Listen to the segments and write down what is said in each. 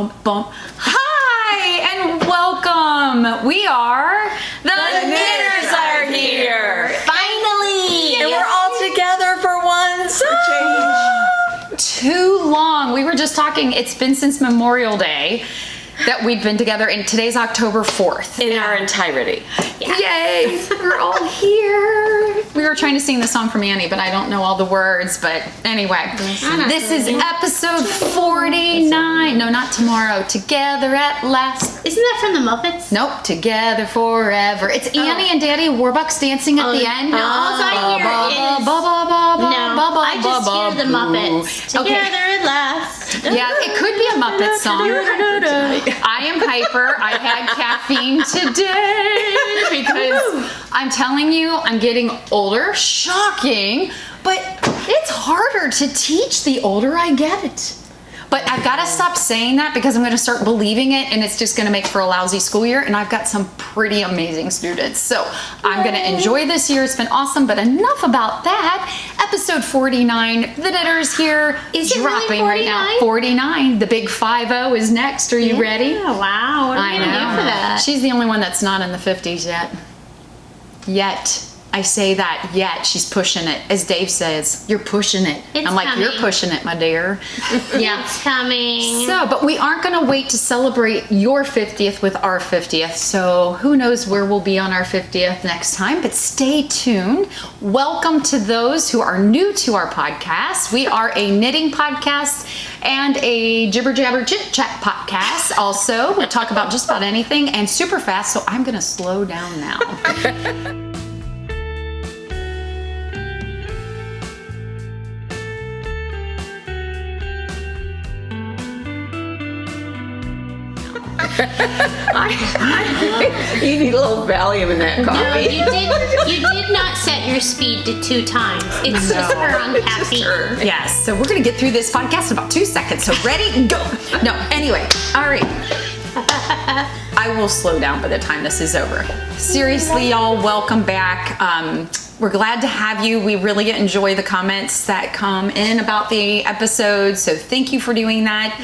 Bump. Hi and welcome. We are the Knitters are here. Finally! And we're all together for once. Too long. We were just talking. It's been since Memorial Day that we've been together, and today's October 4th. In our entirety. Yay! We're all here. We were trying to sing the song from Annie, but I don't know all the words. But anyway, this is episode 49. No, not tomorrow. Together at last. Isn't that from the Muppets? Nope. Together forever. It's Annie and Daddy Warbucks dancing at the end. All I hear is... No, I just hear the Muppets. Together at last. Yeah, it could be a Muppet song. I am hyper. I had caffeine today because I'm telling you, I'm getting older. Shocking. But it's harder to teach the older I get. But I've got to stop saying that because I'm going to start believing it, and it's just going to make for a lousy school year. And I've got some pretty amazing students. So I'm going to enjoy this year. It's been awesome, but enough about that. Episode 49, the Knitters here. Is it dropping really 49? right now. 49. The big 50 is next. Are you ready? Wow. What are we going to do for that? She's the only one that's not in the 50s yet. Yet. I say that yet. She's pushing it. As Dave says, you're pushing it. I'm like, coming. you're pushing it, my dear. Yeah. It's coming. So, but we aren't going to wait to celebrate your 50th with our 50th. So who knows where we'll be on our 50th next time, but stay tuned. Welcome to those who are new to our podcast. We are a knitting podcast and a jibber jabber chit chat podcast. Also, we talk about just about anything and super fast. So I'm going to slow down now. You need a little Valium in that No, coffee. you did not set your speed to 2 times. It's just her on caffeine. Yes, so we're gonna get through this podcast in about 2 seconds. So ready, go. No, anyway, all right. I will slow down by the time this is over. Seriously, y'all, welcome back. We're glad to have you. We really enjoy the comments that come in about the episodes, so thank you for doing that.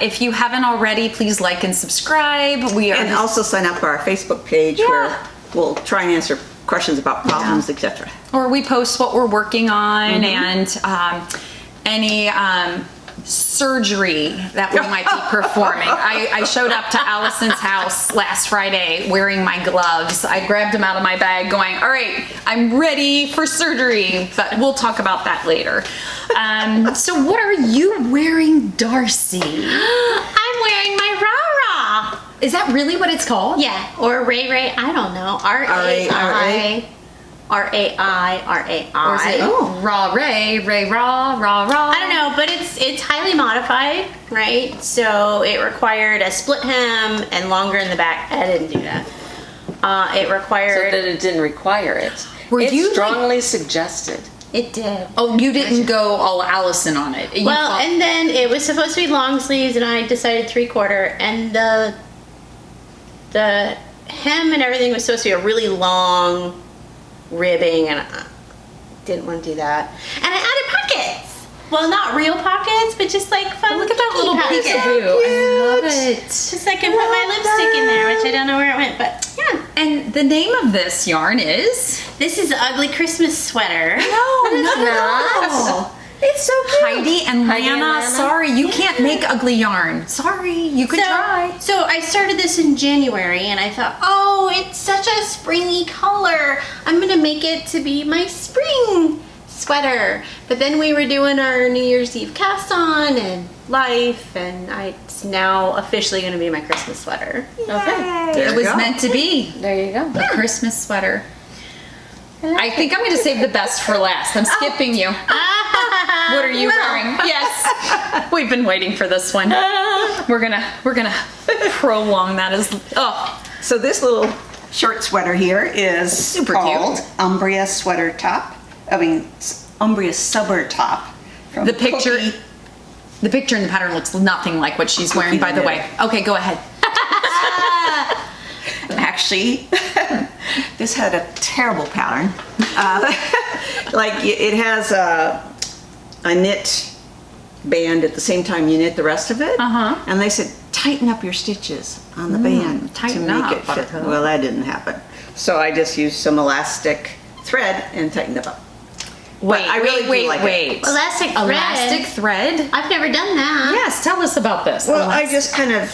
If you haven't already, please like and subscribe. And also sign up for our Facebook page where we'll try and answer questions about problems, etc. Or we post what we're working on and any surgery that we might be performing. I showed up to Allison's house last Friday wearing my gloves. I grabbed them out of my bag going, all right, I'm ready for surgery, but we'll talk about that later. So what are you wearing, Darcy? I'm wearing my rah-rah. Is that really what it's called? Yeah, or Ray, I don't know. R-A-I. R-A-I. Oh, raw Ray, raw. I don't know, but it's highly modified, right? So it required a split hem and longer in the back. I didn't do that. It required... So that it didn't require it. You strongly suggested. It did. Oh, you didn't go all Allison on it. And then it was supposed to be long sleeves, and I decided 3/4, and the hem and everything was supposed to be a really long ribbing, and I didn't want to do that. And I added pockets. Well, not real pockets, but just like fun. Look at that little pockets. peekaboo. I love it. Just I can put my lipstick in there, which I don't know where it went, but yeah. And the name of this yarn is? This is Ugly Christmas Sweater. No, not at all. It's so cute. Heidi and Lana, sorry, you can't make ugly yarn. Sorry, you could try. So I started this in January, and I thought, oh, it's such a springy color. I'm gonna make it to be my spring sweater. But then we were doing our New Year's Eve cast on and life, and it's now officially gonna be my Christmas sweater. Okay. It was meant to be. There you go. A Christmas sweater. I think I'm going to save the best for last. I'm skipping you. What are you wearing? Yes. We've been waiting for this one. We're gonna prolong that as So this little short sweater here is Super called cute. Umbria sweater top. Umbria summer top. From the picture. Cookie. The picture in the pattern looks nothing like what she's wearing, by the way. Okay, go ahead. Actually, this had a terrible pattern. Like it has a knit band at the same time you knit the rest of it. Uh-huh. And they said, tighten up your stitches on the band tighten to make up, it fit. Buttercup. Well, that didn't happen. So I just used some elastic thread and tightened them up. Wait, I really do like it. Elastic thread. Elastic thread? I've never done that. Yes, tell us about this. Well, I just kind of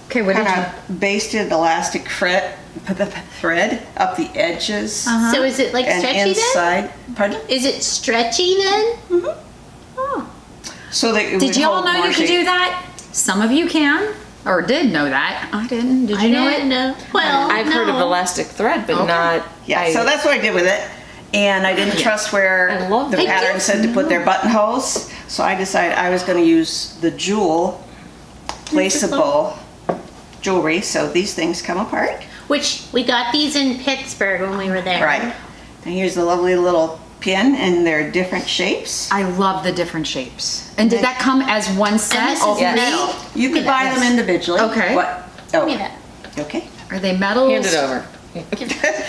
Okay, what did you? basted elastic thread up the edges So is it like and stretchy then? inside. Pardon? Is it stretchy then? So that it Did would y'all hold know more you could shape. do that? Some of you can, or did know that. I didn't. Did you know it? No. Well, I've heard of no. elastic thread, but not. Yeah, so that's what I did with it. And I didn't trust where I love the that. pattern said to put their buttonholes. So I decided I was going to use the jewel placeable jewelry. So these things come apart. Which we got these in Pittsburgh when we were there. Right. And here's the lovely little pin, and they're different shapes. I love the different shapes. And did that come as one set? this all is three? metal. You could buy them individually. Okay. What? Give me Oh, that. okay. Are they metals? Hand it over.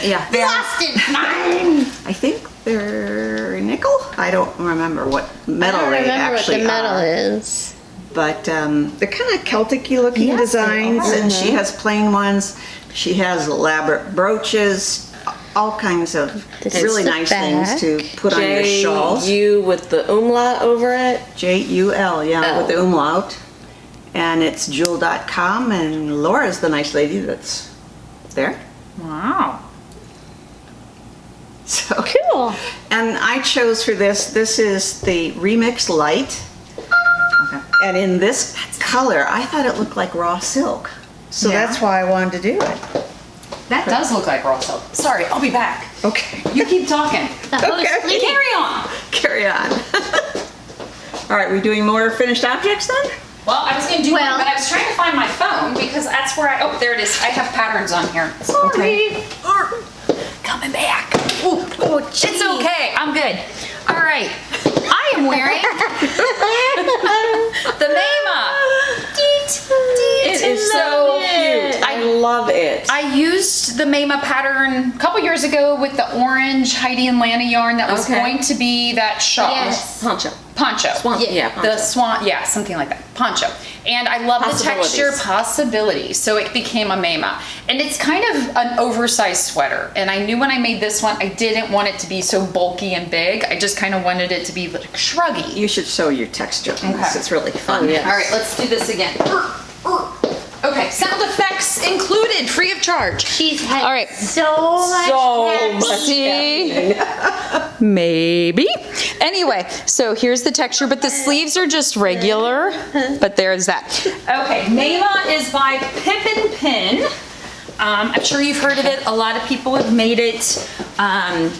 Yeah. They are, Lost it. Mine. I think they're nickel. I don't remember what metal they actually are. is. But they're kind of Celtic-y looking Yes, they designs, are. and she has plain ones. She has elaborate brooches, all kinds of This really is the nice back. things to put on your shawls. J-U with the umlaut over it. J-U-L, yeah, L. with the umlaut. And it's jewel.com, and Laura's the nice lady that's there. Wow. So, Cool. and I chose for this is the Remix Light. Okay. And in this color, I thought it looked like raw silk. So Yeah. that's why I wanted to do it. That does look like raw silk. Sorry, I'll be back. Okay. You keep talking. The whole Okay. sleeve. Carry on. Carry on. All right, we doing more finished objects then? Well, I was going to do Well- one, but I was trying to find my phone because that's where I. Oh, there it is. I have patterns on here. Sorry. Coming back. Ooh, it's okay. I'm good. All right. I am wearing the Mama. It is so cute. I love it. I used the Mama pattern a couple years ago with the orange Heidi and Lana yarn that was Okay. going to be that shawl. Yes. Poncho. Poncho. Swan- yeah, The poncho. swan, yeah, something like that. Poncho. And I love the texture Possibilities. possibility. So it became a Mama. And it's kind of an oversized sweater. And I knew when I made this one, I didn't want it to be so bulky and big. I just kind of wanted it to be like shruggy. You should show your texture on this. Okay. It's really fun. Oh, yeah. All right, let's do this again. Okay, sound effects included, free of charge. She's had All right. so much. So practice. much. See? Maybe. Anyway, so here's the texture, but the sleeves are just regular, but there's that. Okay, Mama is by Pippin Pin. I'm sure you've heard of it. A lot of people have made it on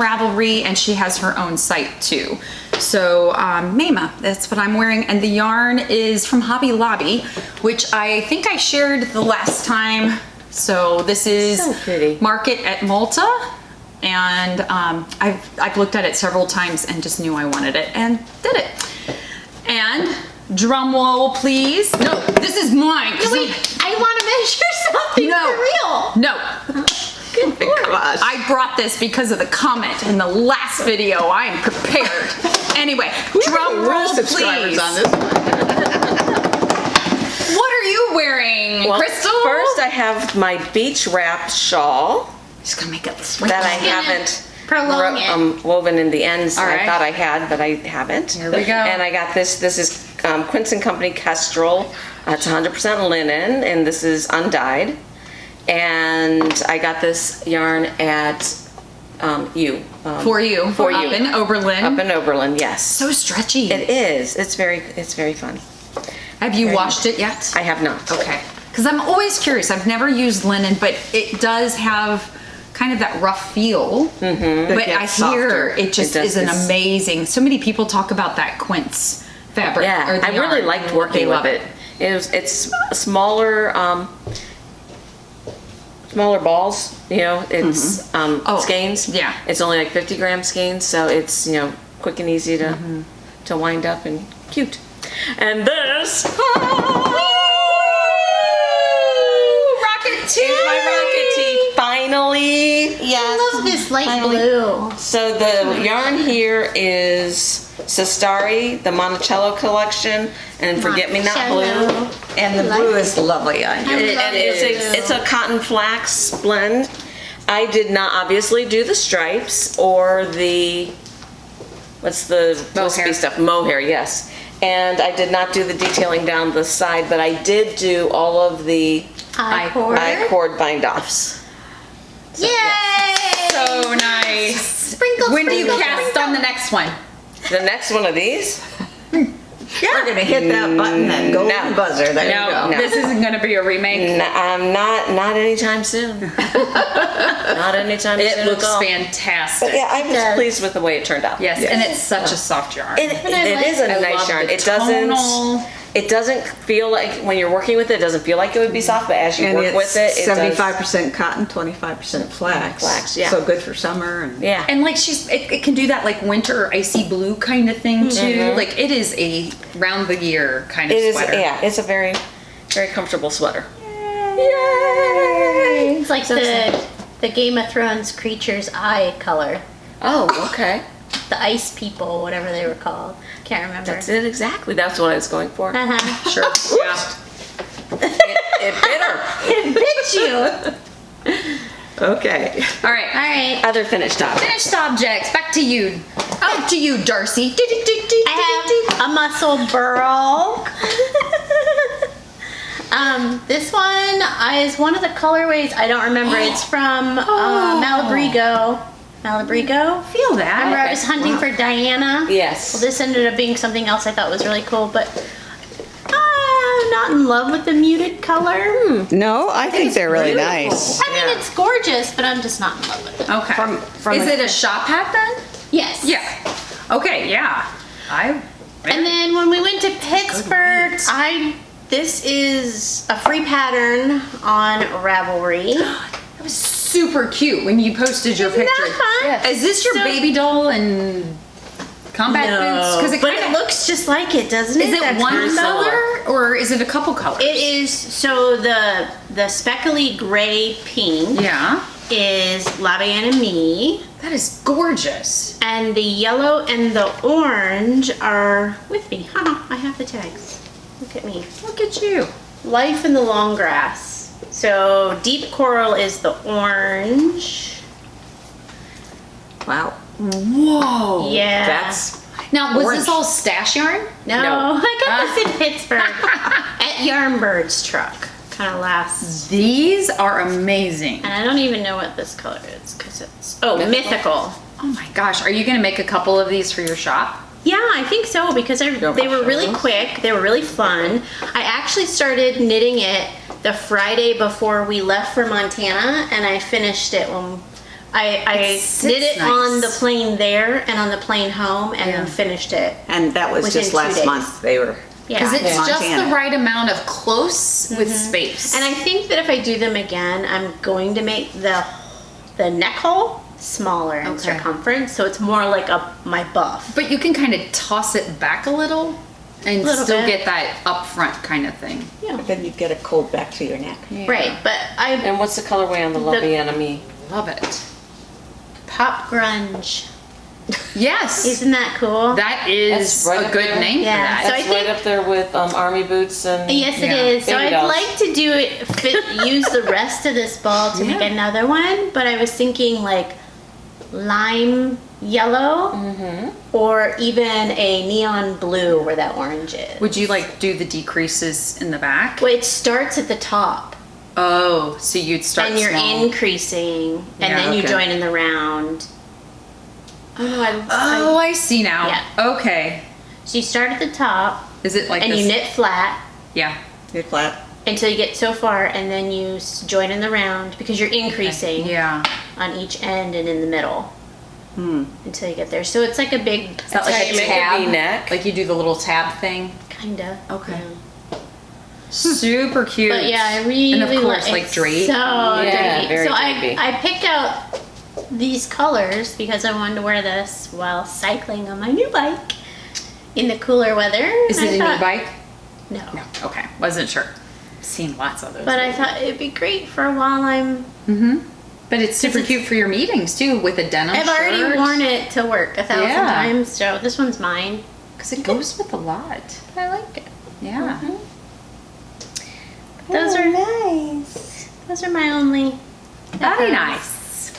Ravelry, and she has her own site too. So Mama, that's what I'm wearing, and the yarn is from Hobby Lobby, which I think I shared the last time. So this is So pretty. Market at Malta, and I've looked at it several times and just knew I wanted it and did it. And drum roll, please. No, this is mine. 'cause Wait, I want to measure something no, for real. no. Good lord. Gosh. I brought this because of the comment in the last video. I am prepared. Anyway, drum roll, subscribers please. on this one. What are you wearing, Well, Crystal? first I have my beach wrap shawl Just gonna make it that I gonna haven't prolong it. woven in the ends. All right. I thought I had, but I haven't. Here we go. And I got this. This is Quince & Company Kestrel. It's 100% linen, and this is undyed. And I got this yarn at For you. For you. Up in Oberlin. up in Oberlin. Yes, So stretchy. it is. It's very fun. Have you washed it yet? I have not. Okay. Because I'm always curious. I've never used linen, but it does have kind of that rough feel. Mm-hmm. But I gets hear softer. it just It does. is an It's- amazing. So many people talk about that quince fabric. Yeah, or the I really yarn. liked They working love with it. It's smaller, smaller balls. You know, it's Oh, skeins. yeah. It's only like 50 gram skeins, so it's quick and easy to wind up and cute. And this Rocket is my rocket tee. Finally, I love this light Finally. blue. So the yarn here is Sestari, the Monticello collection, and Forget Me Not Blue. Cello. And the blue is lovely on you. And it's a cotton flax blend. I did not obviously do the stripes or the, what's the wispy stuff? Mohair, yes. And I did not do the detailing down the side, but I did do all of the I-cord. I-cord bind-offs. Yay! So nice. Sprinkle, When do you sprinkle, cast sprinkle. on the next one? The next one of these? We're gonna hit that button, that golden No. buzzer. There you go. This isn't going to be a remake. Not anytime soon. Not anytime soon. It looks at all. fantastic. Yeah, I'm just does. pleased with the way it turned out. Yes, and it's such a soft yarn. It is a I nice love yarn. the It doesn't. tonal. It doesn't feel like when you're working with it. It doesn't feel like it would be soft, but as you And work it's with it, it 75% cotton, 25% flax. Flax, yeah. So good for summer. And does. Yeah. And like it can do that like winter icy blue kind of thing too. Like it is a round the year kind of It is. sweater. Yeah. It's a very, very comfortable sweater. It's like the Game of Thrones creature's eye color. Oh, okay. The ice people, whatever they were called. Can't remember. That's it exactly. That's what I was going for. Uh-huh. Sure. Yeah. It bit her. It bit you. okay. All right. All right. Other finished objects. Finished objects. Back to you. Back to you, Darcy. I have a muscle burl. This one is one of the colorways. I don't remember. It's from Malabrigo. Malabrigo. Feel that. Remember I was hunting for Diana? Yes. Well, this ended up being something else I thought was really cool, but I'm not in love with the muted color. No, I think they're really nice. I mean, it's gorgeous, but I'm just not in love with it. Okay. From Is a- it a shop hat then? Yes. Yeah. Okay. Yeah. And then when we went to Pittsburgh, this is a free pattern on Ravelry. It was super cute when you posted your Isn't that picture. fun? Yeah. Is this your So- baby doll and combat boots? Because But it looks just like it, doesn't it? is it That's one very color similar. or is it a couple colors? It is, so the speckly gray pink Yeah. is La Bien and Me, That is gorgeous. and the yellow and the orange are with me. Haha, I have the tags. Look at me. Look at you. Life in the Long Grass. So deep coral is the orange. Wow. Whoa. Yeah. That's Now, was Orange. this all stash yarn? No, No. I got this in Pittsburgh at Yarnbird's truck. Kind of last. These are amazing. And I don't even know what this color is because it's mythical. Oh my gosh. Are you going to make a couple of these for your shop? Yeah, I think so because they were really quick. They were really fun. I actually started knitting it the Friday before we left for Montana, and I finished it when I sits knit it nice. on the plane there and on the plane home, and then finished it. and that was Within just 2 last days. month. They were. Yeah. Because it's just Montana. the right amount of close with space. And I think that if I do them again, I'm going to make the neck hole smaller in Okay. circumference, so it's more like my buff. But you can kind of toss it back a little and Little still bit. get that up front kind of thing. Yeah. Then you'd get a cold back to your neck. Right, but I And what's the colorway on the La The- Bien and Me? Love it. pop grunge. Yes. Isn't that cool? That is That's right a up good there. name Yeah, for so that. I It's right think- up there with army boots and. Yes, it Yeah. is. So Baby I'd dolls. like to do it, use the rest of this ball to make another one, but I was thinking like lime yellow or even a neon blue where that orange is. Would you like do the decreases in the back? Well, it starts at the top Oh, so you'd start and you're small. increasing and Yeah, then you okay. join in the round. Oh no, Oh, I see now. Yeah. Okay. so you start at the top Is it like and this? you knit flat Yeah. Knit flat. until you get so far and then you join in the round because you're increasing Yeah. on each end and in the middle Hmm. until you get there. So it's like a big, Is that how like you a make a tab? V-neck. Like you do the little tab thing? kinda. Okay. Yeah. Super cute. But yeah, I really And of course, like it's drape. So Yeah, drapey. very So drapey. I picked out these colors because I wanted to wear this while cycling on my new bike in the cooler weather. Is I it a new thought- bike? No. No. Okay. Wasn't sure. Seen lots of those. But I thought it'd be great for while I'm But it's super cute for your meetings too, with a denim I've already shirt. worn it to work 1,000 Yeah. times, so this one's mine. Because it goes with a lot. I like it. Yeah. Those are nice. those are my only. Very nice.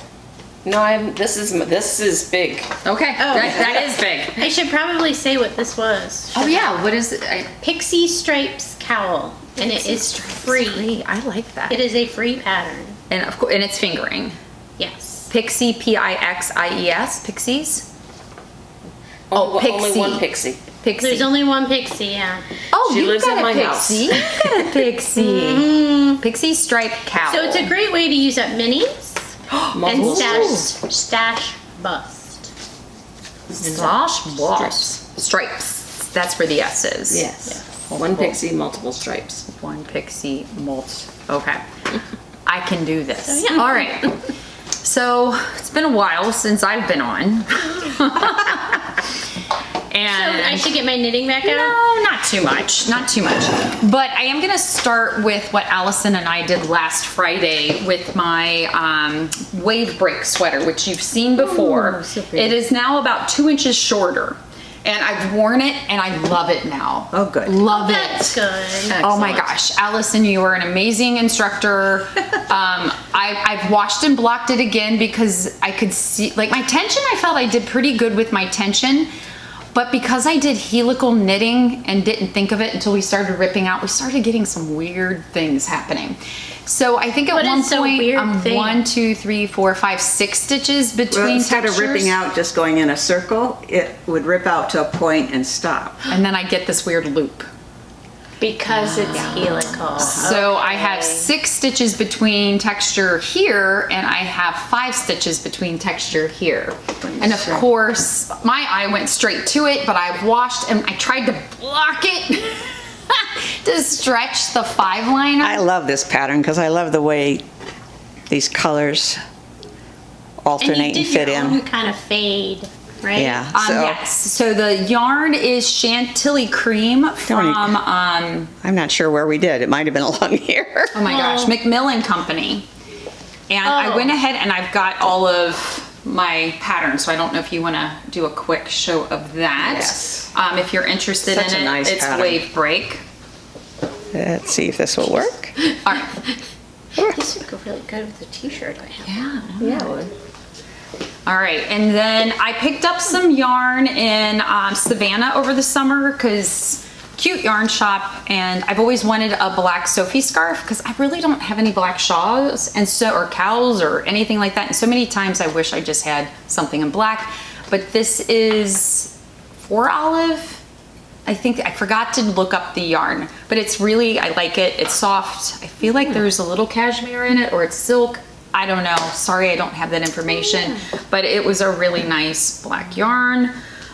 No, this is big. Okay, that is big. I should probably say what this was. Oh yeah, what is it? Pixie Stripes cowl, and it is free. I like that. It is a free pattern. And of course, and it's fingering. Yes. Pixie, Pixies, Pixies. Only one pixie. Pixie. There's only one pixie, yeah. Oh, She you've lives got in a my pixie. house. You've got a pixie. Pixie stripe cowl. So it's a great way to use up minis and Multiple stash bust. Stripes. That's where the S is. Yes. One pixie, multiple stripes. One pixie molt. Okay. I can do this. So, yeah. All right. So it's been a while since I've been on. And So I should get my knitting back out? no, not too much. Not too much. But I am going to start with what Allison and I did last Friday with my wave break sweater, which you've seen before. so pretty. It is now about 2 inches shorter. And I've worn it and I love it now. Oh, good. Love That's it. good. Oh my gosh, Allison, you are an amazing instructor. I've washed and blocked it again because I could see, like my tension, I felt I did pretty good with my tension. But because I did helical knitting and didn't think of it until we started ripping out, we started getting some weird things happening. So I think at What one is so point weird I'm thing? 1, 2, 3, 4, 5, 6 stitches between Well, instead textures. of ripping out, just going in a circle, it would rip out to a point and stop. And then I get this weird loop. Because it's helical. So I have 6 stitches between texture here, and I have 5 stitches between texture here. And of course, my eye went straight to it, but I've washed and I tried to block it to stretch the 5 liner. I love this pattern because I love the way these colors alternate And you and did fit your in. own kind of fade, right? Yeah. So Yes. So the yarn is Chantilly Cream from, I'm not sure where we did. It might have been along here. oh my gosh, Macmillan Company. And I went ahead and I've got all of my patterns, so I don't know if you want to do a quick show of that. Yes. If you're interested Such in a it, nice it's pattern. Wave Break. Let's see if this will work. All right. This would go really good with the t-shirt I have. Yeah. All right, and then I picked up some yarn in Savannah over the summer because cute yarn shop, and I've always wanted a black Sophie scarf because I really don't have any black shawls and so or cows or anything like that. And so many times I wish I just had something in black, but this is 4 olive. I think I forgot to look up the yarn, but it's really, I like it. It's soft. I feel like there's a little cashmere in it or it's silk. I don't know. Sorry, I don't have that information, but it was a really nice black yarn.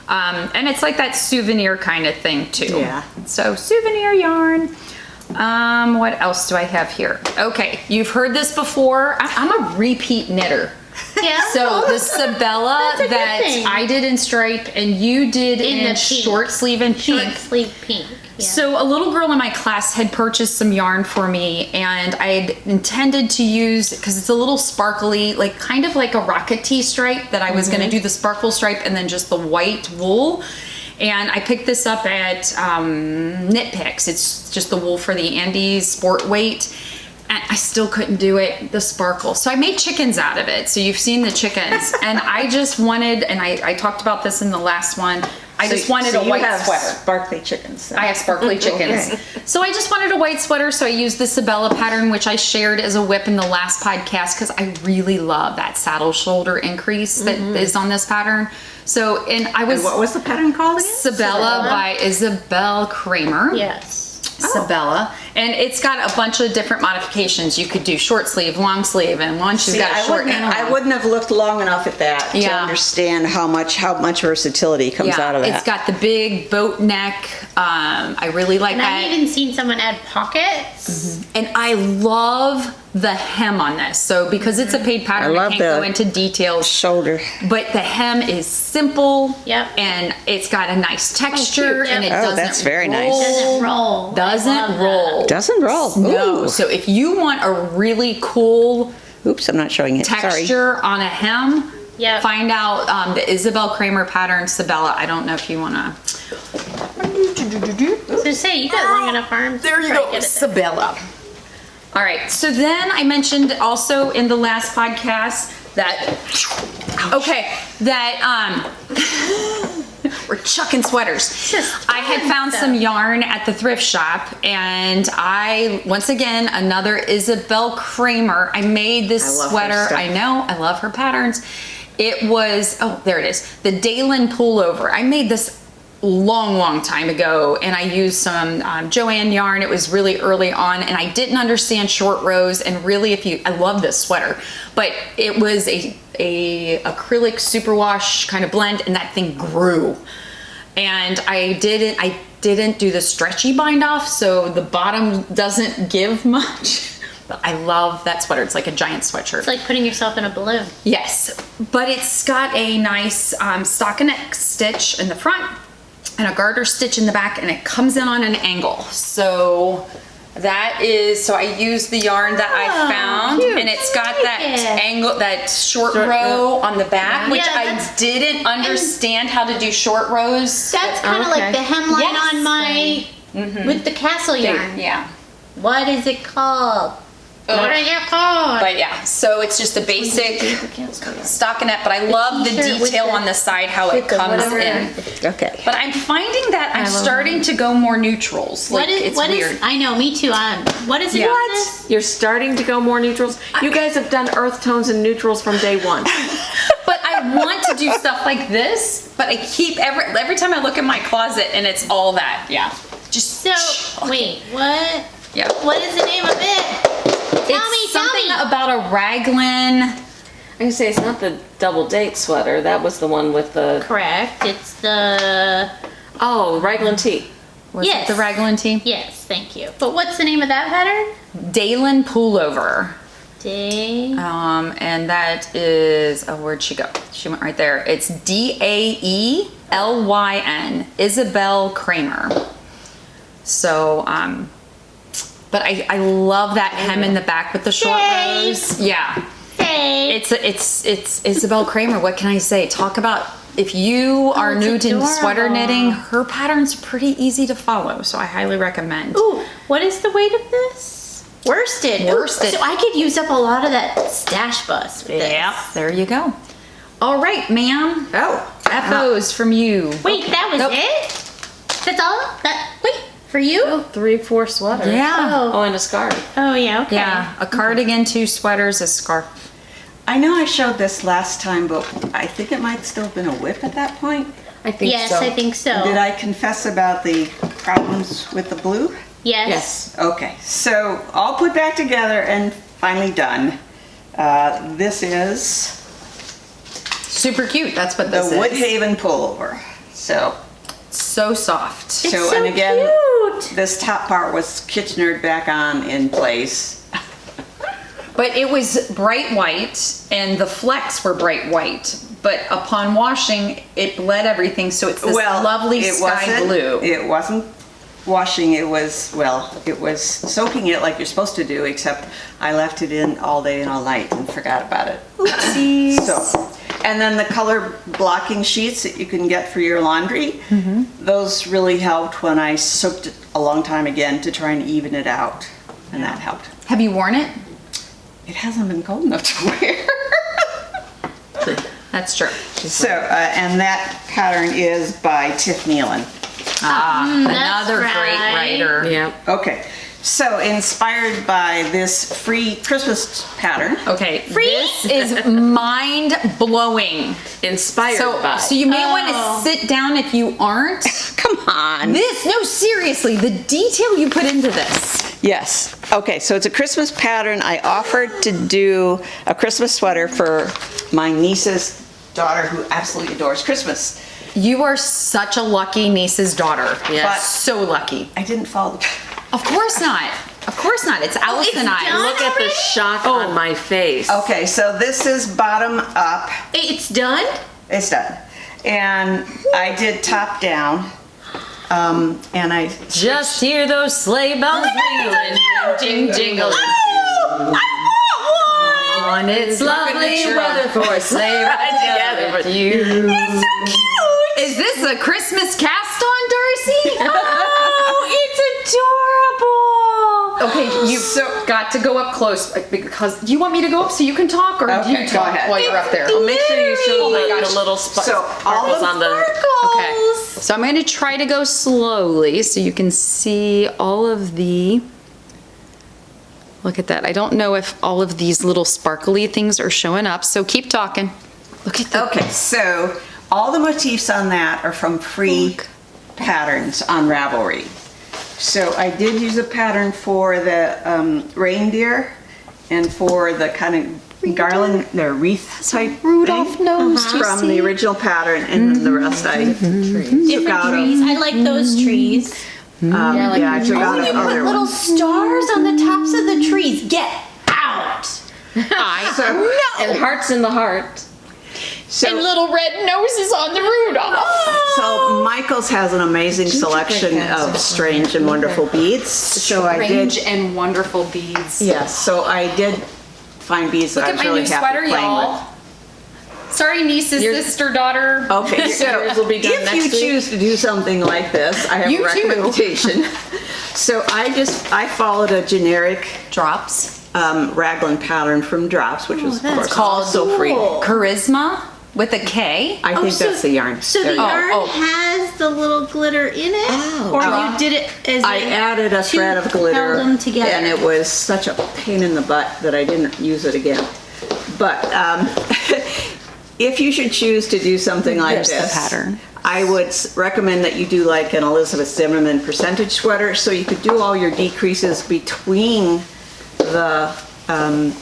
And it's like that souvenir kind of thing too. Yeah. So souvenir yarn. What else do I have here? Okay, you've heard this before. I'm a repeat knitter. Yeah. So the Sabella That's a good that thing. I did in stripe and you did In in the pink. short sleeve and pink. Short sleeve pink. Yeah. So a little girl in my class had purchased some yarn for me and I had intended to use, because it's a little sparkly, like kind of like a rockety stripe, that I was going to do the sparkle stripe and then just the white wool. And I picked this up at Knit Picks. It's just the wool for the Andes sport weight. And I still couldn't do it, the sparkle. So I made chickens out of it. So you've seen the chickens. And I just wanted, and I talked about this in the last one, I just wanted a you white have sweater. Sparkly chickens. then. I have sparkly chickens. So I just wanted a white sweater, so I used the Sabella pattern, which I shared as a whip in the last podcast, because I really love that saddle shoulder increase that is on this pattern. So, and I was, And what was the pattern called again? Sabella by Isabel Kramer. Yes. Sabella. And it's got a bunch of different modifications. You could do short sleeve, long sleeve, and one she's See, got a short and a long. I wouldn't have looked long enough at that to Yeah. understand how much versatility comes out of that. It's got the big boat neck. I really like And that. I've even seen someone add pockets. And I love the hem on this. So because it's a paid pattern, I love can't the go into details. Shoulder. But the hem is simple. Yep. And it's got a nice texture, cute. and it Yep. Oh, doesn't that's very nice. roll. Doesn't roll. I love Doesn't that. roll. Doesn't roll. No. Ooh. So if you want a really cool Oops, I'm not showing it. Sorry. texture on a hem. Yep. Find out the Isabel Kramer pattern, Sabella. I don't know if you want to. So say you got long enough arms. There you Try to go, get it there. Sabella. All right, so then I mentioned also in the last podcast that, we're chucking sweaters. Just I had found stuff. some yarn at the thrift shop, and once again, another Isabel Kramer. I made this I love her sweater. stuff. I know, I love her patterns. It was, there it is, the Dalen pullover. I made this long time ago, and I used some Joanne yarn. It was really early on, and I didn't understand short rows, and really I love this sweater, but it was a acrylic superwash kind of blend, and that thing grew. And I didn't do the stretchy bind off, so the bottom doesn't give much. But I love that sweater. It's like a giant sweatshirt. It's like putting yourself in a balloon. Yes, but it's got a nice stockinette stitch in the front and a garter stitch in the back, and it comes in on an angle. So that is, so I used the yarn that I found, cute. and it's got that Yeah. angle, that short row on the back, which Yeah, I that's- didn't understand how to do short rows. That's kind of Okay. like the hemline Yes. on my with the castle yarn. Yeah. What is it called? What is it called? But yeah, so it's just a basic stockinette, but I love the t-shirt with detail the- on the side, how it with the comes whatever. in. Okay. But I'm finding that I'm starting to go more neutrals. Like, it's weird. I know, me too. What is it? Yeah. on this? You're starting to go more neutrals. You guys have done earth tones and neutrals from day one. But I want to do stuff like this, but I keep every time I look in my closet and it's all that. Yeah. Just So, wait, what? yeah. What is the name of it? It's Tell something me. about a raglan. I can say it's not the double date sweater. That was the one with the Correct. It's the raglan tee. Was Yes. it the raglan tee? yes. Thank you. But what's the name of that pattern? Dalen pullover. Day. And that is, where'd she go? She went right there. It's Daelyn, Isabel Kramer. So, but I love that hem in the back with the short Yay. rows. Yeah. Day. It's Isabel Kramer. What can I say? Talk about, if you are it's new to sweater adorable. knitting, her pattern's pretty easy to follow. So I highly recommend. Ooh, what is the weight of this? Worsted. Ooh, Worsted. so I could use up a lot of that stash bus with this. Yep. There you go. All right, ma'am. Oh. FOs from you. Wait, that was Nope. it? That's all? Wait, for you? 3/4 sweater. Yeah. Oh, and a scarf. Oh, yeah, okay. Yeah, a cardigan, 2 sweaters, a scarf. I know I showed this last time, but I think it might still have been a whip at that point. I think Yes, so. I think so. Did I confess about the problems with the blue? Yes. Yes. Okay, so all put back together and finally done. This is Super cute. That's what the this is. Woodhaven pullover. So, So soft. It's so and again, cute. this top part was Kitchenered back on in place. But it was bright white, and the flecks were bright white. But upon washing, it bled everything, so it's this lovely sky blue. It wasn't washing, it was soaking it like you're supposed to do, except I left it in all day and all night and forgot about it. Oopsies. So, and then the color blocking sheets that you can get for your laundry, those really helped when I soaked it a long time again to try and even it out, and that helped. Have you worn it? It hasn't been cold enough to wear. That's true. So, and that pattern is by Tiff Nealon. Another that's great right. writer. Yeah. Okay, so inspired by this free Christmas pattern. Okay, this is mind blowing. Inspired by. So you may want to sit down if you aren't. Come on. No, seriously, the detail you put into this. Yes. Okay, so it's a Christmas pattern. I offered to do a Christmas sweater for My niece's daughter who absolutely adores Christmas. You are such a lucky niece's daughter. Yes. So lucky. I didn't follow the Of course not. Of course not. It's Alice it's and I. done? Look at the shock on my face. Okay, so this is bottom up. It's done? It's done. And I did top down. And I Just hear those sleigh bells jingling, jing jingling. on. It's lovely weather for a sleigh ride together with you. It's so cute. Is this a Christmas cast on, Darcy? Oh, it's adorable. Okay, you've got to go up close because do you want me to go up so you can talk, or do Okay, you go talk ahead. while you're up there? Well, make sure you show the little So all sparkles the on the. Okay, so I'm going to try to go slowly so you can see all of the. Look at that. I don't know if all of these little sparkly things are showing up, so keep talking. Look at that. Okay, so all the motifs on that are from free patterns on Ravelry. So I did use a pattern for the reindeer and for the kind of garland, the wreath type Rudolph thing nose, do you from see? the original pattern, and then the rest I took Different out trees. of. I like those trees. I took out Oh, of you other put little ones. stars on the tops of the trees. Get out. And hearts in the heart. So, And little red noses on the Rudolph. so Michael's has an amazing selection of strange and wonderful beads. So I Strange did. and wonderful beads. Yes, so I did find beads Look that I at was my really new happy sweater, playing y'all. Sorry, nieces, sister, daughter. with. Okay, so Yours will be done if you next week. choose to do something like this, I have You a too. recommendation. So I followed a generic Drops. raglan pattern from Drops, which was of that's course called also free. cool. Charisma with a K. I think that's the yarn. So There the you go. yarn has the little glitter in it, or you did it as I in added a two thread of glitter, held them together. and it was such a pain in the butt that I didn't use it again. But if you should choose to do something like Here's the this, pattern. I would recommend that you do like an Elizabeth Zimmerman percentage sweater, so you could do all your decreases between the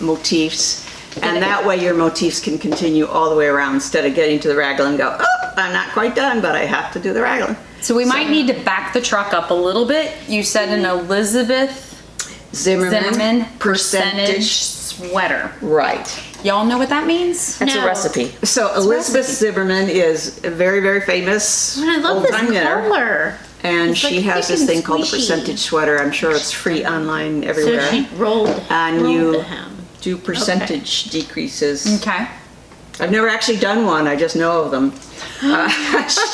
motifs, and that way your motifs can continue all the way around instead of getting to the raglan and go, oh, I'm not quite done, but I have to do the raglan. So we might need to back the truck up a little bit. You said an Elizabeth Zimmerman percentage sweater. Right. Y'all know what that means? That's No. a recipe. So Elizabeth Zimmerman is a very, very famous I love this old-time knitter, color. and It's she like has thick this and thing called the squishy. percentage sweater. I'm sure it's free online So everywhere. she rolled And rolled you the hem. do percentage decreases. Okay. I've never actually done one. I just know of them. She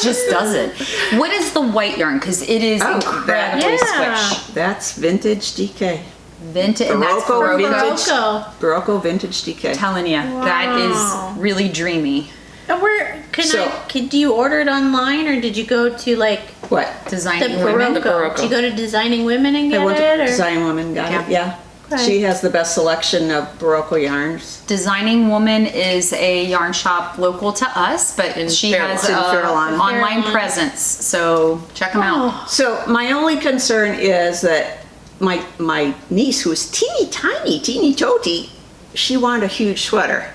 just does it. What is the white yarn? Because it is Oh, incredibly Yeah. swish. That's vintage DK. Vintage. And that's Barocco Barocco. vintage. Barocco. Barocco vintage DK. Telling you, that Wow. is really dreamy. And where So- do you order it online, or did you go to like What? the Designing women. Barocco? Did you go to Designing Women and I get went it? to Or? Design Woman, got it, yeah. Okay. She has the best selection of Barocco yarns. Designing Woman is a yarn shop local to us, but she has Fairlawn. an In Fairlawn. online Fairlawn. presence. So check them out. Oh, So my only concern is that my niece, who is teeny tiny, teeny totty, she wanted a huge sweater.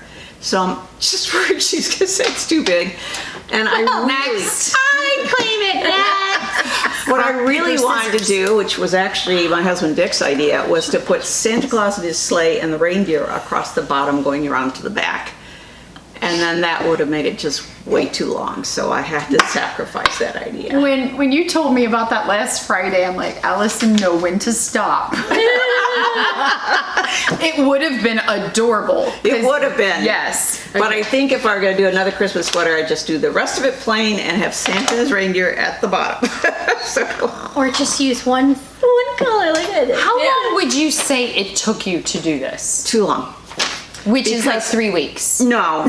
So I'm just worried she's gonna say it's too big. And I really, Next. I claim it next. what I really wanted to do, which was actually my husband Dick's idea, was to put Santa Claus in his sleigh and the reindeer across the bottom going around to the back. And then that would have made it just way too long, so I had to sacrifice that idea. When you told me about that last Friday, I'm like, Allison, know when to stop. It would have been adorable. It would have been. Yes. But I think if I were going to do another Christmas sweater, I'd just do the rest of it plain and have Santa's reindeer at the bottom. So, Or just use one color like I did. How long would you say it took you to do this? too long. Which is like Because- 3 weeks. No.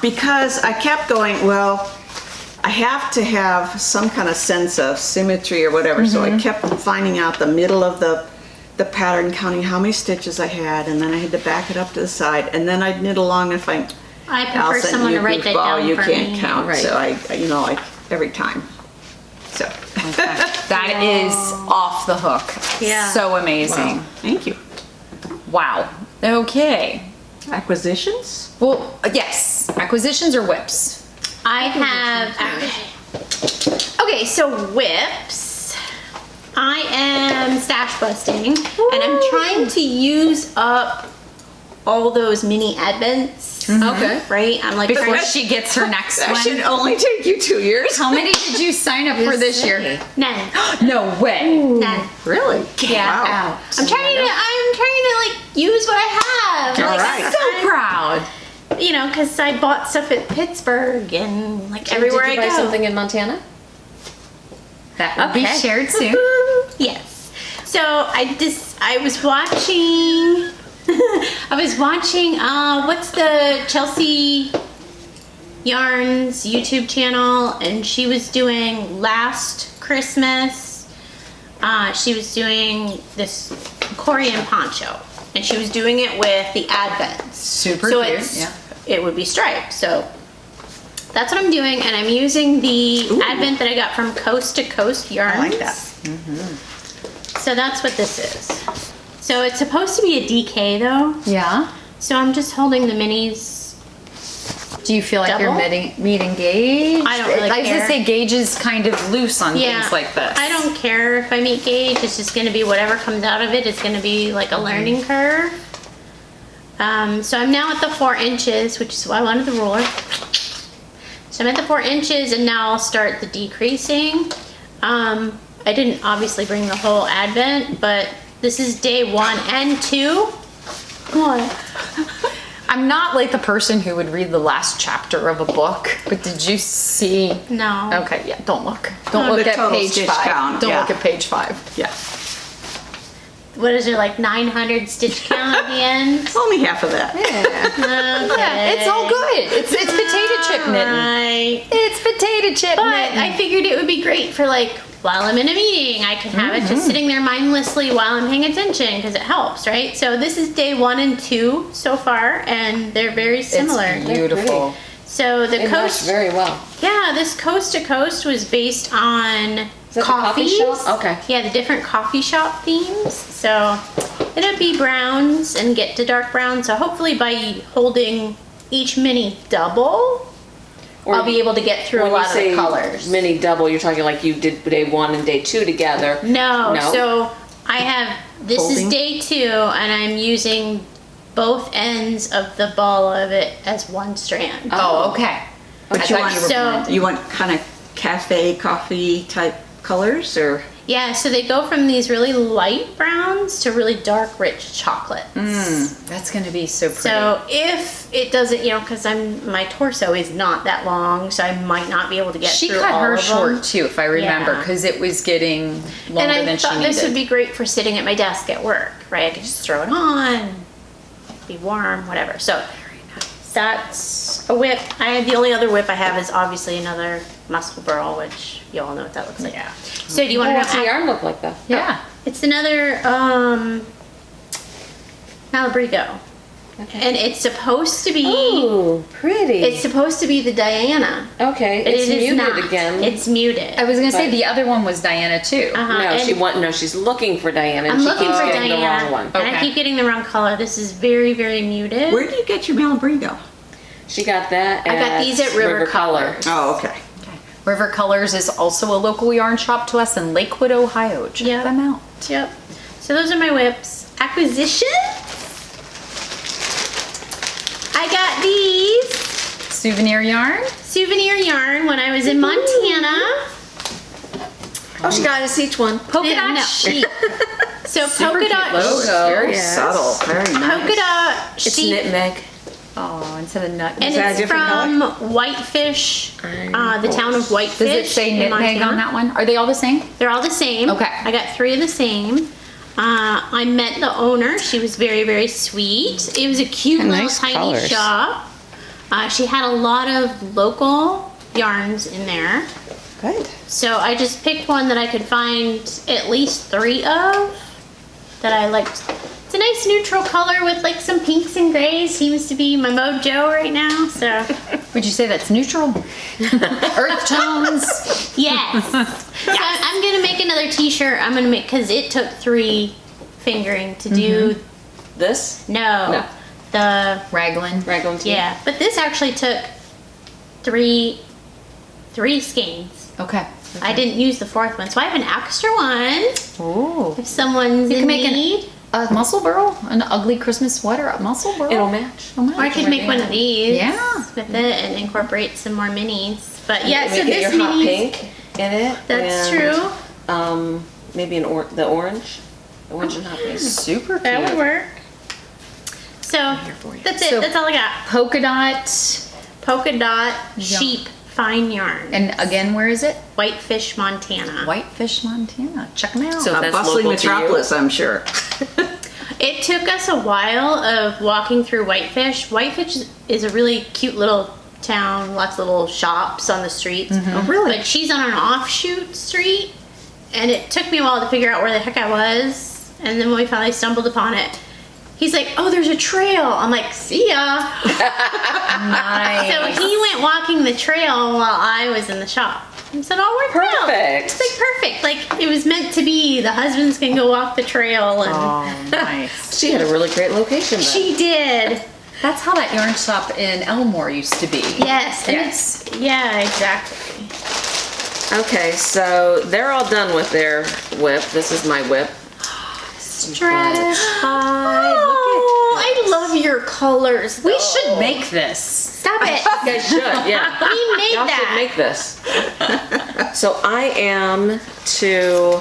Because I kept going, well, I have to have some kind of sense of symmetry or whatever. So I kept finding out the middle of the pattern, counting how many stitches I had, and then I had to back it up to the side, and then I'd knit along and find, I prefer Allison, someone you to write that goofball, down you for can't me. count. Right. So I like every time. So, That is off the hook. Yeah. So amazing. thank you. Wow. Okay. Acquisitions? Well, yes. Acquisitions or whips? I have. Okay, so whips. I am stash busting, and I'm trying to use up all those mini advents. Okay. Right? I'm like Before trying- she gets her next That should one. only take you 2 years. How many did you sign up for this year? None. No way. None. Really? Yeah. Wow. I'm trying to like use what I have. All Like, right. So proud. you know, because I bought stuff at Pittsburgh and like everywhere Did you I buy go. something in Montana? That will be Okay. shared soon. Yes. So I was watching. I was watching. What's the Chelsea Yarns YouTube channel? And she was doing Last Christmas. She was doing this Korean poncho, and she was doing it with the Advents. Super so cute, it's, yeah. It would be striped. So that's what I'm doing, and I'm using the Advent that I got from Coast to Coast Yarns. I like that. So that's what this is. So it's supposed to be a DK though. Yeah. So I'm just holding the minis. Do you feel like Double? you're meeting gauge? I don't really I was gonna care. say gauge is kind of loose on things like this. I don't care if I meet gauge. It's just going to be whatever comes out of it. It's going to be like a learning curve. So I'm now at the 4 inches, which is why I wanted the ruler. So I'm at the 4 inches, and now I'll start the decreasing. I didn't obviously bring the whole Advent, but this is day 1 and 2. What? I'm not like the person who would read the last chapter of a book, but did you see? No. Okay, yeah, don't look. Don't The look at total page stitch 5. count, Don't yeah. look at page 5. Yeah. What is there, like 900 stitch count at the end? Only half of that. Yeah, it's all good. It's potato chip knitting. Right. It's potato chip But knitting. I figured it would be great for like while I'm in a meeting, I can have it just sitting there mindlessly while I'm paying attention because it helps, right? So this is day 1 and 2 so far, and they're very similar. It's beautiful. So the It matched coast, very well. yeah, this coast to coast was based on that the coffee coffees. shop? Okay. Yeah, the different coffee shop themes. So it'll be browns and get to dark brown. So hopefully by holding each mini double, Or I'll be able to get through a When you lot of say the colors. mini double, you're talking like you did day 1 and day 2 together. No, No? so I have, this Folding? is day 2, and I'm using both ends of the ball of it as one strand. Oh, okay. But you want, So, you want kind of cafe coffee type colors, or? yeah, so they go from these really light browns to really dark, rich chocolate. That's gonna be so pretty. So if it doesn't, you know, because my torso is not that long, so I might not be able to get she through cut all her of them. short too, if I remember, Yeah. because it was getting longer And I than she thought needed. this would be great for sitting at my desk at work, right? I could just throw it on, be warm, whatever. So that's a whip. The only other whip I have is obviously another muscle burl, which you all know what that looks like. Yeah. So do you want to What's the know? yarn look like though? Yeah. It's another Malabrigo, and it's supposed to be. Ooh, pretty. It's supposed to be the Diana. okay. But It's it is muted not. again. It's muted. I was gonna say But- the other one was Diana too. Uh-huh. no, she's looking for Diana. And I'm she looking keeps for getting Diana, the wrong one. and I Okay. keep getting the wrong color. This is very, very muted. Where do you get your Malabrigo? She got that. I got these at River Colors. Oh, okay. River Colors is also a local yarn shop to us in Lakewood, Ohio. Check Yeah. them out. Yep. So those are my whips. Acquisition. I got these Souvenir yarn. souvenir yarn when I was in Montana. Oh, she got us each one. Polka Yeah, dot no. sheet. So Super polka cute dot, logo. Very Yes. subtle, very nice. polka dot It's sheet, Nutmeg. Oh, instead of nut. and Is that a it's different from Whitefish, the town of Whitefish. Does it say in nutmeg Montana. on that one? Are they all the same? They're all the same. Okay. I got 3 of the same. I met the owner. She was very, very sweet. It was a cute And little nice tiny colors. shop. She had a lot of local yarns in there. Good. So I just picked one that I could find at least 3 of that I liked. It's a nice neutral color with like some pinks and grays. Seems to be my mojo right now. So Would you say that's neutral? Earth tones. yes. So I'm gonna make another T-shirt. I'm gonna make because it took 3 fingering to do. This? No, the Raglan. Raglan tee? yeah. But this actually took 3 skeins. Okay. I didn't use the 4th one, so I have an extra one Ooh. if someone's You in can make need. a muscle burl, an ugly Christmas sweater, a muscle burl. It'll match. Oh, Or I could make one of these Yeah. with it and incorporate some more minis. But yeah, so Make it this your hot minis, pink in it. that's and, true. Maybe the orange. The orange and hot pink. Super cute. That would work. So that's it. So- That's all I got. Polka dot. Polka dot sheep fine yarn. And again, where is it? Whitefish, Montana. Whitefish, Montana. Check them out. So A that's bustling local to you? metropolis, I'm sure. It took us a while of walking through Whitefish. Whitefish is a really cute little town, lots of little shops on the streets. Oh, really? But she's on an offshoot street, and it took me a while to figure out where the heck I was. And then when we finally stumbled upon it, he's like, "Oh, there's a trail." I'm like, "See ya." Nice. So he went walking the trail while I was in the shop. I said, "All worked out." Perfect. It's like perfect. Like it was meant to be. The husbands can go walk the trail, and Oh, nice. She had a really great location then. she did. That's how that yarn shop in Elmore used to be. Yes, and Yes. yeah, exactly. Okay, so they're all done with their whip. This is my whip. Stratified. Oh, I love your colors. We though. should make this. Stop it. You guys should, yeah. We made Y'all should that. make this. So I am to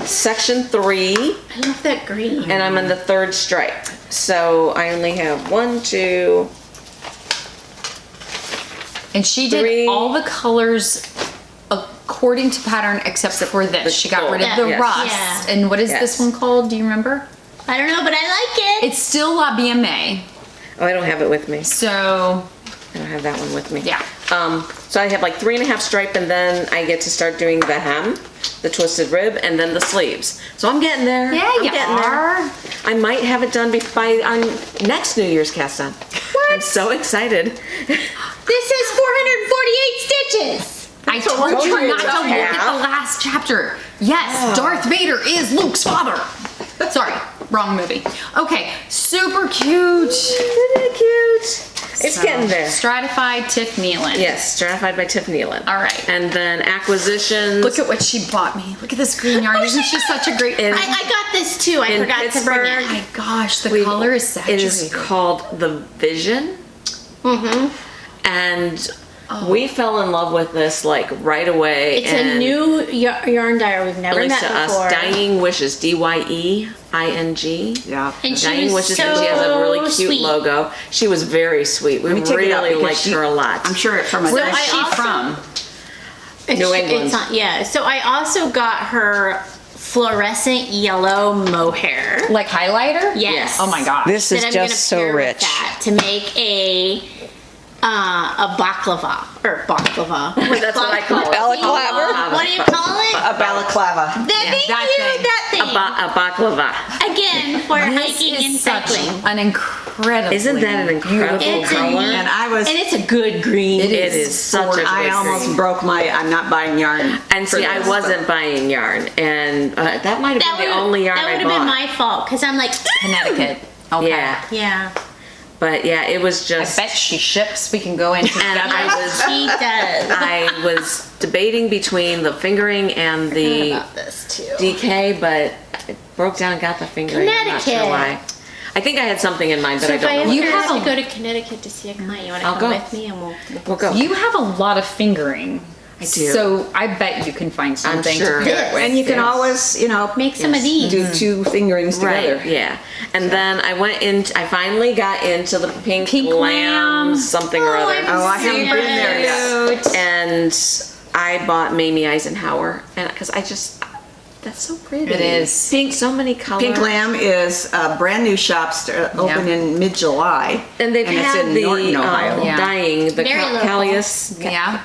section 3, I love that green. and I'm in the 3rd stripe. So I only have 1, 2. And she did 3. all the colors according to pattern except for this. The She got rid of gold. the Yes. rust. Yeah. And what is Yes. this one called? Do you remember? I don't know, but I like it. It's still La BMA. Oh, I don't have it with me. So, I don't have that one with me. yeah. So I have like 3.5 stripe, and then I get to start doing the hem, the twisted rib, and then the sleeves. So I'm getting there. Yeah, I'm you getting are. there. I might have it done by on next New Year's cast on. I'm so excited. This is 448 stitches. I told told you you not to to look at the have. last chapter. Yes, Darth Vader is Luke's father. Sorry, wrong movie. Okay, super cute. Isn't it cute? It's getting there. Stratified Tiff Nealon. Yes, stratified by Tiff Nealon. All right. And then acquisitions. Look at what she bought me. Look at this green yarn. Isn't she such a great friend? I got this too. I In forgot to bring Oh it. my gosh, the color is It saturated. is called The Vision. And we fell in love with this like right away. It's and a new yarn dyer we've never at least met to us, before. Dying Wishes, DYEING. Yeah. And she Dying was Wishes, so and she has a really cute sweet. logo. She was very sweet. We Let me take it out really because liked she- her a lot. I'm sure it's from a Where So is I she also- from? New England. It's not, yeah. So I also got her fluorescent yellow mohair. Like highlighter? Yes. Oh my gosh. This is that I'm gonna just so pair with rich. that to make a baklava or baklava. That's what I call it. Balaclava? What do you call it? A balaclava. Thank that you, thing. that thing. A baklava. Again, for This hiking is and such cycling. an incredible. Isn't that an incredible It's a color? neat- And I was, And it's a good green. It It is such a I good almost green. broke my, I'm not buying yarn. And for see, I this, wasn't buying yarn, and that might have been the only yarn that I would have been bought. my fault because I'm like, Connecticut. Okay. Yeah, yeah. but yeah, it was I just. bet she ships. We can go into And together. I was She does. I was debating between the fingering and the about this too. DK, but I broke down and got the fingering. I'm not sure Connecticut. why. I think I had something in mind, but So I if I don't ever know. You have have a- to go to Connecticut to see a client, you want to I'll come go. with me and we'll We'll go. You have a lot of fingering. I do. So I bet you can find something sure. to pair it with. And you can always, you know, make some of these. do two fingerings together. Right, yeah. And then I went in, I finally got into the pink lamb, lamb. something or other. Oh, I haven't been there yet. And I bought Mamie Eisenhower, and because I just, that's so pretty. It is. Pink, so many colors. Pink Lamb is a brand new shop open Yeah. in mid-July. And they've it's had in the Norton, Ohio. Yeah. dyeing, the Very local. Callius, Yeah.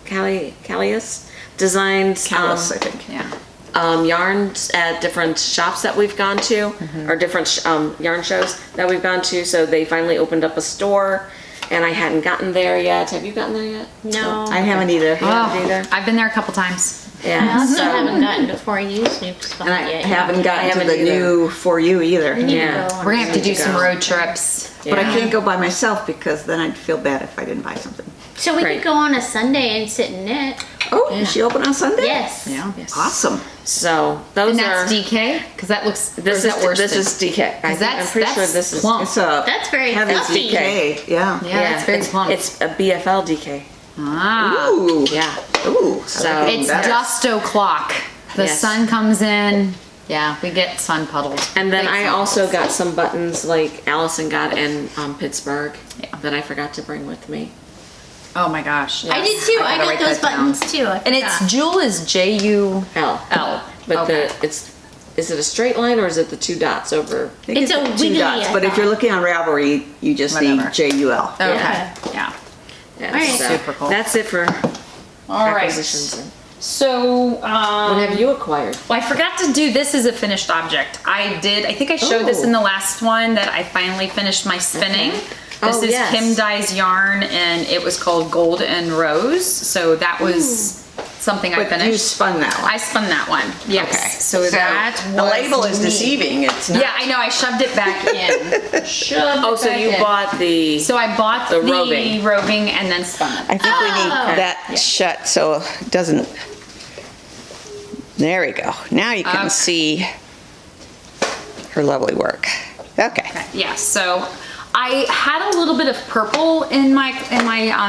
Callius designs Callus, I think. Yeah. yarns at different shops that we've gone to, or different yarn shows that we've gone to. So they finally opened up a store, and I hadn't gotten there yet. Have you gotten there yet? No. I haven't either. Oh, either. I've been there a couple times. I Yeah. also So haven't gotten to 4U Snoop spot And I yet. haven't gotten haven't to the either. new For You either. We need Yeah. to go on We're gonna have to do to some go. road trips. But I Yeah. can't go by myself because then I'd feel bad if I didn't buy something. So we Right. could go on a Sunday and sit and knit. Oh, is she open on Sunday? Yes. Yeah. Awesome. So those And are. that's DK? Because that looks. This is that this is DK. I'm that's pretty sure that's this is. plump. It's a That's very heavy fluffy. DK. Yeah. Yeah, that's very it's, plump. it's a BFL DK. Ah. Ooh. Yeah. Ooh. So- I like it It's better. dust o'clock. The Yes. sun comes in. Yeah, we get sun puddles. And then Big I sun also puddles. got some buttons like Allison got in Pittsburgh Yeah. that I forgot to bring with me. Oh my gosh. I yes. did too. I gotta got write those that down. buttons too. I And it's forgot. Jewel is J-U-L. L. But Okay. is it a straight line or is it the 2 dots over? I think It's a the wiggly, two dots, I but if thought. you're looking on Ravelry, you just Whatever. need JUL. Okay. Yeah. Yeah. Yeah, All right. Super cool. That's it for All right. acquisitions. So, What have you acquired? well, I forgot to do this as a finished object. I think I showed this Oh. in the last one that I finally finished my spinning. Okay. This Oh, is yes. Kim Dye's yarn and it was called Gold and Rose. So that was something I But finished. you spun that one. I spun that one. Yes. Okay. So that the was label is neat. deceiving. It's not. Yeah, I know. I shoved it back in. Oh, so you bought the. So I bought The the roving. roving and then spun it. I think we need Oh. that shut so it doesn't, there we go. Now you can Okay. see her lovely work. Okay. Yeah, so I had a little bit of purple in my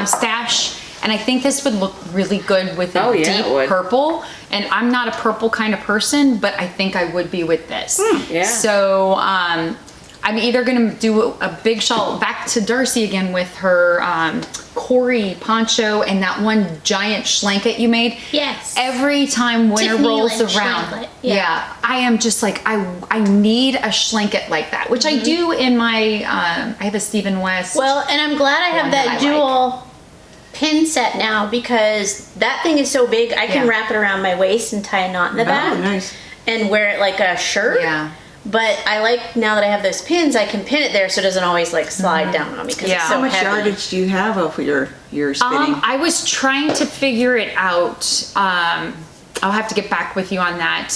stash, and I think this would look really good with a Oh, yeah, deep it would. purple. And I'm not a purple kind of person, but I think I would be with this. yeah. So I'm either gonna do a big shawl back to Darcy again with her Corey poncho and that one giant schlanket you made. Yes. Every time winter Tiffany rolls Lynn around, schlanket, yeah. yeah. I am just like I need a schlanket like that, which I do in my I have a Stephen West. Well, and I'm glad I have One that that I dual pin set now because that thing is so big I can Yeah. wrap it around my waist and tie a knot in the back Oh, nice. and wear it like a shirt. Yeah. But I like now that I have those pins, I can pin it there so it doesn't always like slide down on me because Yeah. it's How so How much heavy. yardage do you have of your spinning? I was trying to figure it out. I'll have to get back with you on that.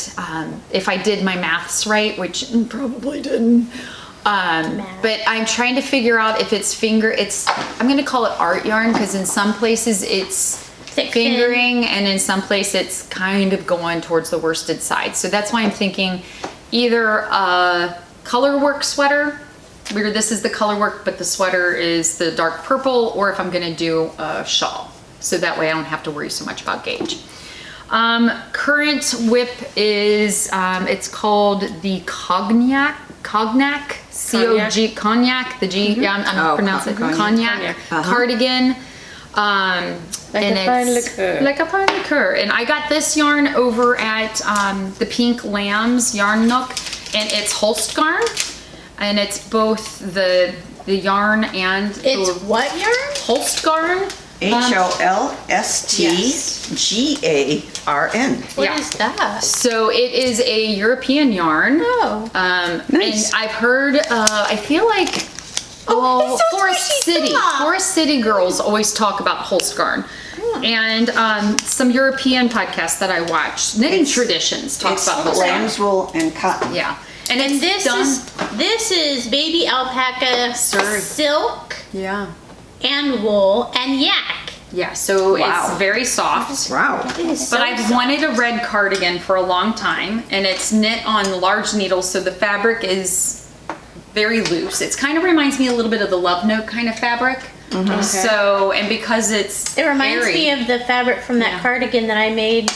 If I did my maths right, which probably didn't. But I'm trying to figure out if it's I'm gonna call it art yarn because in some places it's Thick fingering and in some place it's kind of going towards the worsted side. So that's why I'm thinking either a color work sweater where this is the color work but the sweater is the dark purple, or if I'm gonna do a shawl. So that way I don't have to worry so much about gauge. Current whip is, it's called the Cognac, C-O-G, Cognac, the G, yeah, I'm Oh, pronouncing it, cognac. Cognac cardigan. And a fine it's liqueur. like a fine liqueur. And I got this yarn over at the Pink Lambs Yarn Nook, and it's Holst garn, and it's both the yarn and It's the what yarn? Holst garn. HOLSTGARN. What Yeah. is that? So it is a European yarn. Oh. Nice. And I've heard, I feel like, well, it's so Forest squishy City. soft. Forest City girls always talk about Holst garn. And some European podcasts that I watch, Knitting Traditions, talks It's about Holst garn. lamb's wool and cotton. Yeah. And And it's done. this is baby alpaca Sorry. silk Yeah. and wool and yak. Yeah, so Wow. it's very soft. Wow. It is But so I've soft. wanted a red cardigan for a long time, and it's knit on large needles, so the fabric is very loose. It kind of reminds me a little bit of the Love Note kind of fabric. So, and because it's It reminds airy- me of the fabric from that Yeah. cardigan that I made,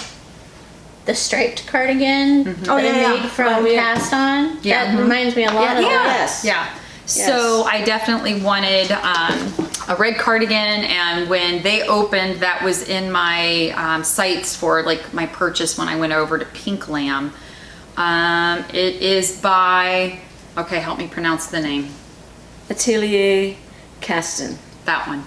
the striped cardigan Mm-hmm. that I yeah. made from Cast On. Yeah. That reminds me a lot of that. Yes. Yeah. So I definitely wanted a red cardigan, and when they opened, that was in my sites for like my purchase when I went over to Pink Lamb. It is by, okay, help me pronounce the name. Atelier Caston. That one.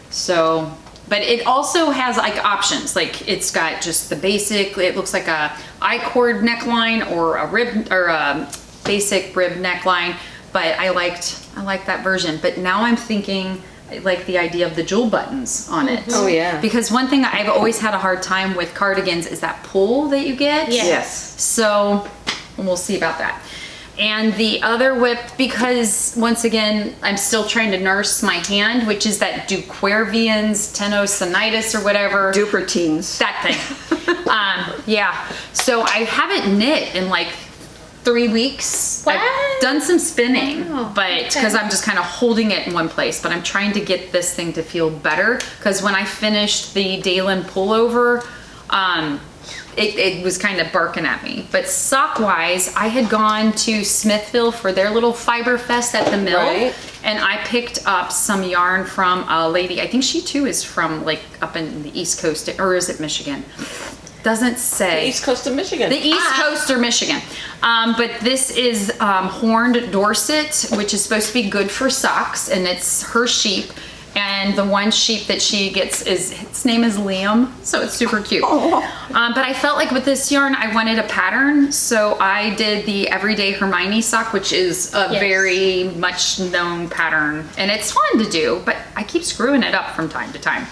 So, but it also has like options. Like it's got just the basic, it looks like a I-cord neckline or a rib or a basic rib neckline. But I liked that version. But now I'm thinking I like the idea of the jewel buttons on it. Oh, yeah. Because one thing I've always had a hard time with cardigans is that pull that you get. Yeah. Yes. So we'll see about that. And the other whip, because once again, I'm still trying to nurse my hand, which is that Duquervians tendonitis or whatever. Dupertines. That thing. Yeah. So I haven't knit in like 3 weeks. What? I've done some spinning, Oh, but okay. because I'm just kind of holding it in one place, but I'm trying to get this thing to feel better. Because when I finished the Dalen pullover, it was kind of barking at me. But sock wise, I had gone to Smithville for their little Fiber Fest at the mill. Right. And I picked up some yarn from a lady. I think she too is from like up in the East Coast, or is it Michigan? Doesn't say. The East Coast of Michigan. The East Coast or Michigan. But this is horned Dorset, which is supposed to be good for socks, and it's her sheep. And the one sheep that she gets its name is Liam, so it's super cute. But I felt like with this yarn, I wanted a pattern, so I did the Everyday Hermione sock, which is a very much known pattern, and it's fun to do, but I keep screwing it up from time to time.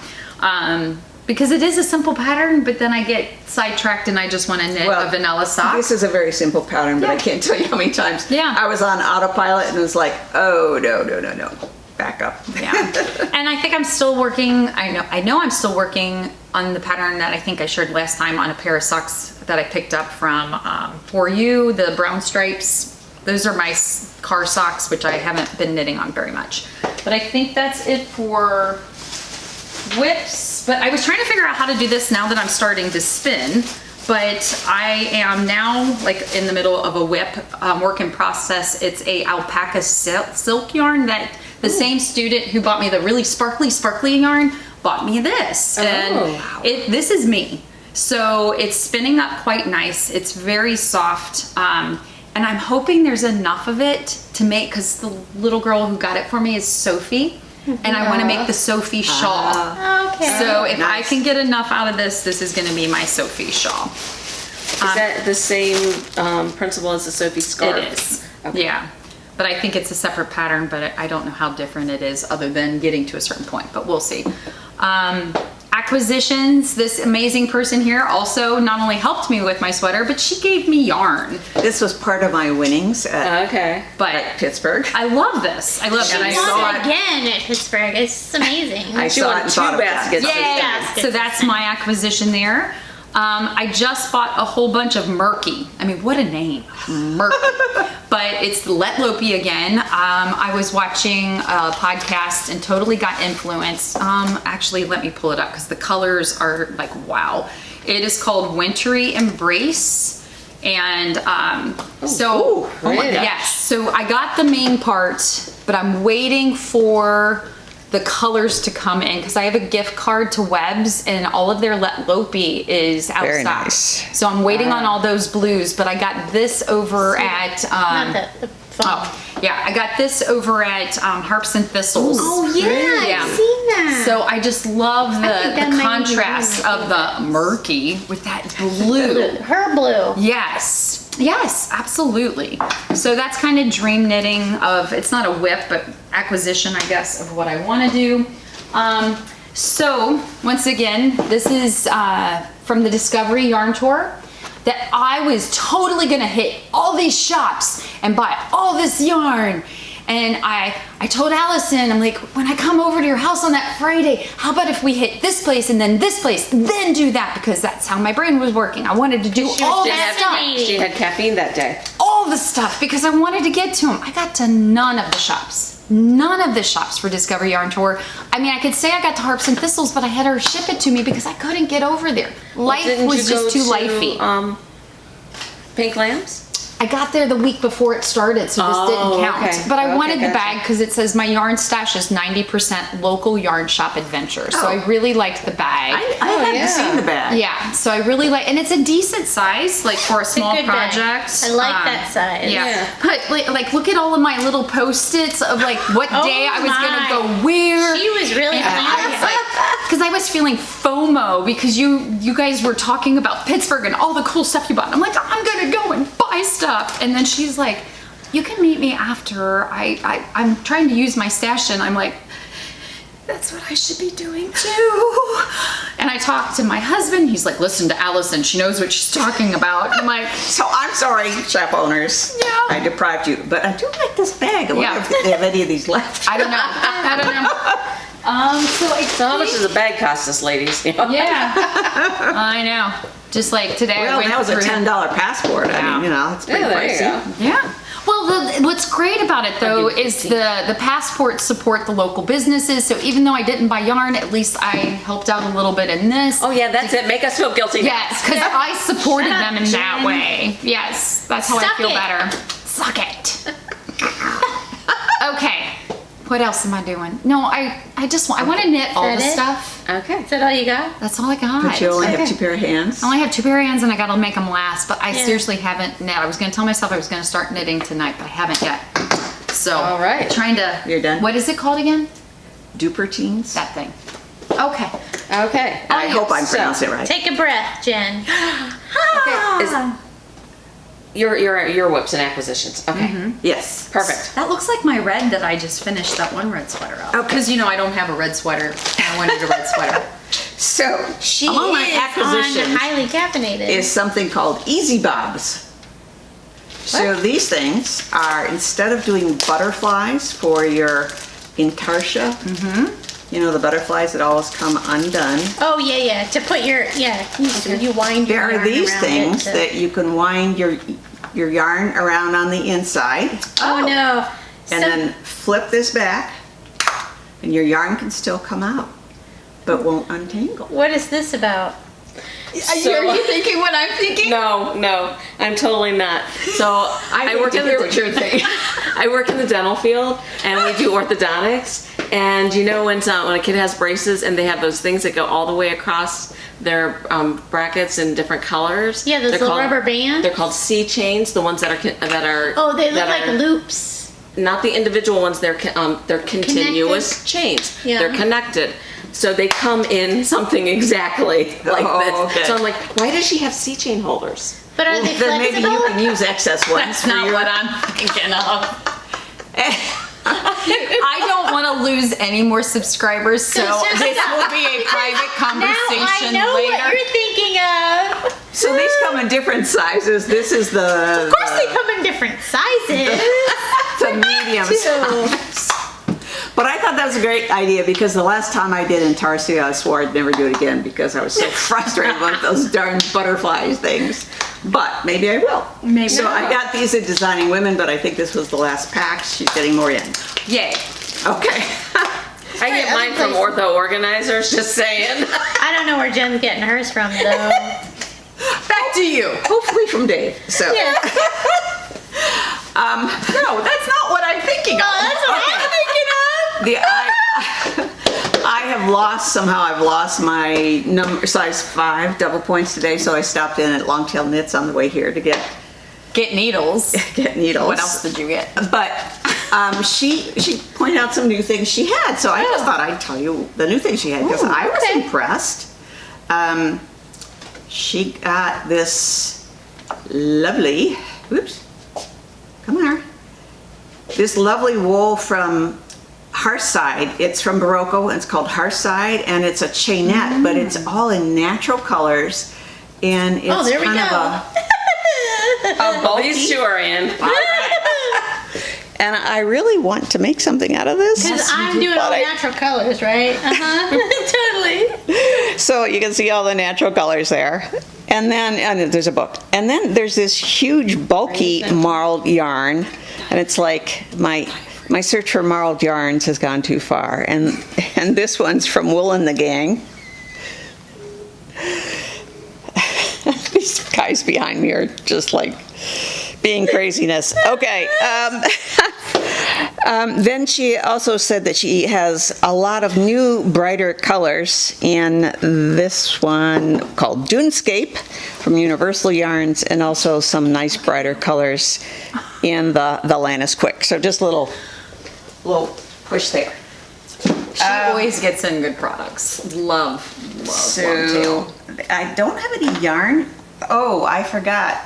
Because it is a simple pattern, but then I get sidetracked and I just want to knit a vanilla sock. This is a very simple pattern, but I can't tell you how many times I was on autopilot and was like, oh, no. Back up. Yeah. And I think I'm still working, I know I'm still working on the pattern that I think I shared last time on a pair of socks that I picked up from For You, the brown stripes. Those are my car socks, which I haven't been knitting on very much. But I think that's it for whips. But I was trying to figure out how to do this now that I'm starting to spin. But I am now like in the middle of a whip work in process. It's a alpaca silk yarn that the same student who bought me the really sparkly yarn bought me this. This is me. So it's spinning up quite nice. It's very soft. And I'm hoping there's enough of it to make, because the little girl who got it for me is Sophie. And I want to make the Sophie shawl. Okay. So if I can get enough out of this, this is going to be my Sophie shawl. Is that the same principle as the Sophie scarf? It is. Okay. Yeah. But I think it's a separate pattern, but I don't know how different it is other than getting to a certain point, but we'll see. Acquisitions, this amazing person here also not only helped me with my sweater, but she gave me yarn. This was part of my winnings at But Pittsburgh. I love this. I love She it. won again at Pittsburgh. It's amazing. I saw it and thought of that. baskets. Yay! So that's my acquisition there. I just bought a whole bunch of Murky. I mean, what a name, Murky. But it's Let Lopey again. I was watching a podcast and totally got influenced. Actually, let me pull it up because the colors are like, wow. It is called Wintry Embrace. And yes, so I got the main part, but I'm waiting for the colors to come in because I have a gift card to Webb's and all of their Let Lopey is out of Very stock. nice. So I'm waiting on all those blues, but I got this over at Not the phone. I got this over at Harps and Thistles. Oh yeah, Yeah. I've seen that. So I just love think that the might be contrast of the murky with that blue. Her blue. Yes, absolutely. So that's kind of dream knitting of, it's not a whip, but acquisition, I guess, of what I want to do. So once again, this is from the Discovery Yarn Tour that I was totally gonna hit all these shops and buy all this yarn. And I told Allison, I'm like, when I come over to your house on that Friday, how about if we hit this place and then this place, then do that, because that's how my brain was working. I wanted to do all that stuff. She had caffeine that day. All the stuff, because I wanted to get to them. I got to none of the shops. None of the shops for Discovery Yarn Tour. I mean, I could say I got to Harps and Thistles, but I had her ship it to me because I couldn't get over there. Life was just too lifey. Pink Lambs? I got there the week before it started, so this didn't count. okay. But I wanted the gotcha. bag because it says my yarn stash is 90% local yarn shop adventure. So I really liked the bag. I hadn't seen the bag. Yeah, so I really like, and it's a decent size, like for a small good bag. project. I like that size. Yeah. But like, look at all of my little post-its of like what day I was my. gonna go where. She was really Because I was feeling FOMO because you guys were talking about Pittsburgh and all the cool stuff you bought. I'm like, I'm gonna go and buy stuff. And then she's like, you can meet me after. I'm trying to use my stash, and I'm like, that's what I should be doing too. And I talked to my husband. He's like, listen to Allison. She knows what she's talking about. I'm like, So I'm sorry, shop owners. Yeah. I deprived you, but I do like this bag. I wonder if they have any of these left. I don't know. So how much does a bag cost us, ladies? You know? Yeah, I know. Just like today, I Well, went that was a through. $10 passport. I mean, it's pretty Yeah, there you pricey. go. Yeah. Well, what's great about it though is the passports support the local businesses. So even though I didn't buy yarn, at least I helped out a little bit in this. Oh yeah, that's it. Make us feel guilty. Yes, because I supported Shut up, them in that Jen. way. Yes, that's how I Suck feel it. better. Suck it. Okay. What else am I doing? No, I want to knit all that the it? stuff. Okay. Is that all you got? That's all I got. But you only have 2 pair of hands. I only have 2 pair of hands and I gotta make them last, but I Yeah. seriously haven't knit. I was gonna tell myself I was gonna start knitting tonight, but I haven't yet. So, All right. trying to. You're done? What is it called again? Dupertines. That thing. Okay. Okay. I hope I'm So, pronouncing it right. Take a breath, Jen. Okay. Is, your whips and acquisitions. Okay. Yes. Perfect. That looks like my red that I just finished that one red sweater out. Because you know I don't have a red sweater. I wanted a red sweater. So, She among my is acquisitions on highly caffeinated. is something called Easy Bobs. So these things are, instead of doing butterflies for your intarsia, you know, the butterflies that always come undone, Oh yeah. To put your you wind your there are yarn these around things it to- that you can wind your yarn around on the inside, Oh no. and then flip this back, and your yarn can still come out, but won't untangle. What is this about? So- are you thinking what I'm thinking? No, I'm totally not. So I work in the I work in the dental field, and we do orthodontics. And you know when a kid has braces and they have those things that go all the way across their brackets in different colors. Yeah, those They're little called- rubber bands? They're called C chains. The ones that are Oh, they look that like are- loops. Not the individual ones. They're continuous chains. Yeah. They're connected. So they come in something exactly like Oh, this. okay. So I'm like, why does she have C chain holders? But are they Then maybe you flexible? can use excess ones. That's not what I'm thinking of. I don't want to lose any more subscribers, so Just this stop. will be a private Now conversation I know later. what you're thinking of. So these come in different sizes. This is Of course they come in different sizes. the medium size. But I thought that was a great idea because the last time I did Intarsia, I swore I'd never do it again because I was so frustrated with those darn butterflies things. But maybe I will. Maybe So you I will. got these at Designing Women, but I think this was the last pack. She's getting more in. Yay. Okay. I get mine from Ortho Organizers, just saying. I don't know where Jen's getting hers from though. Back to you. Hopefully from Dave. So. No, that's not what I'm thinking of. That's what I'm thinking of. I have lost my size 5 double points today, so I stopped in at Longtail Knits on the way here to get Needles. needles. What else did you get? But she pointed out some new things she had, so I just thought I'd tell you the new thing she had because I was impressed. She got this lovely, come here, this lovely wool from Hearthside. It's from Barocco, and it's called Hearthside, and it's a chainette, but it's all in natural colors, and it's there we kind go. of These two are in. And I really want to make something out of this. Because I'm doing all natural colors, right? Totally. So you can see all the natural colors there. And then there's a book. And then there's this huge bulky marled yarn. And it's like my search for marled yarns has gone too far. And this one's from Wool and the Gang. These guys behind me are just like being craziness. Okay. Then she also said that she has a lot of new brighter colors in this one called Dunescape from Universal Yarns, and also some nice brighter colors in the Lannis Quick. So just a little push there. She always gets in good products. Love So I don't have any yarn. Oh, I forgot.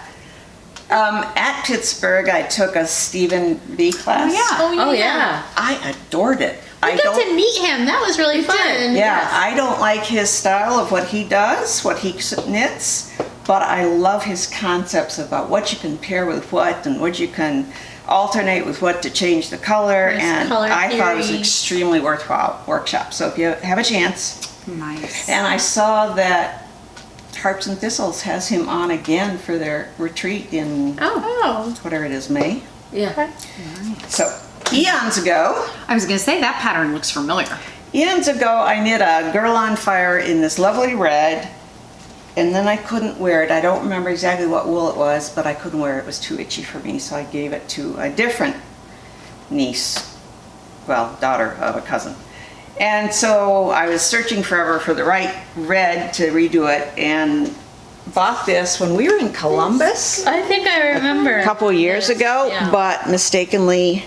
At Pittsburgh, I took a Stephen B class. Oh yeah. I adored it. I got to meet him. That was really fun. Yeah, I don't like his style of what he does, what he knits, but I love his concepts about what you can pair with what and what you can alternate with what to change the color. Nice And color I thought it was theory. extremely worthwhile workshop. So if you have a chance. Nice. And I saw that Harps and Thistles has him on again for their retreat in Oh. whatever it is, May. Yeah. So eons ago, I was gonna say that pattern looks familiar. I knit a Girl on Fire in this lovely red, and then I couldn't wear it. I don't remember exactly what wool it was, but I couldn't wear it. It was too itchy for me, so I gave it to a different niece, well, daughter of a cousin. And so I was searching forever for the right red to redo it, and bought this when we were in Columbus I think I remember. A couple years ago, yeah. but mistakenly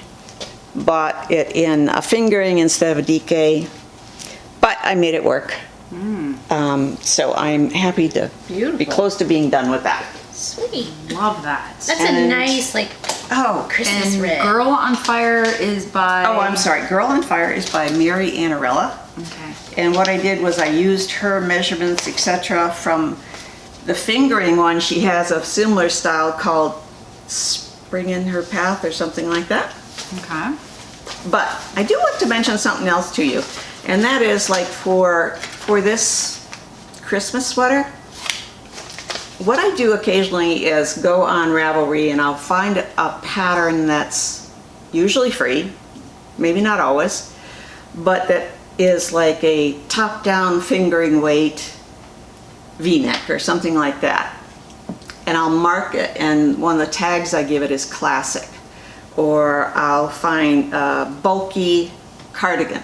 bought it in a fingering instead of a DK. But I made it work. So I'm happy to be Beautiful. close to being done with that. Sweet. Love that. That's a And- nice, like, Oh, Christmas And red. Girl on Fire is by. oh, I'm sorry. Girl on Fire is by Mary Annarella. Okay. And what I did was I used her measurements, etc., from the fingering one. She has a similar style called Spring in Her Path or something like that. Okay. But I do want to mention something else to you, and that is like for this Christmas sweater, what I do occasionally is go on Ravelry and I'll find a pattern that's usually free, maybe not always, but that is like a top-down fingering weight V-neck or something like that. And I'll mark it, and one of the tags I give it is classic. Or I'll find a bulky cardigan.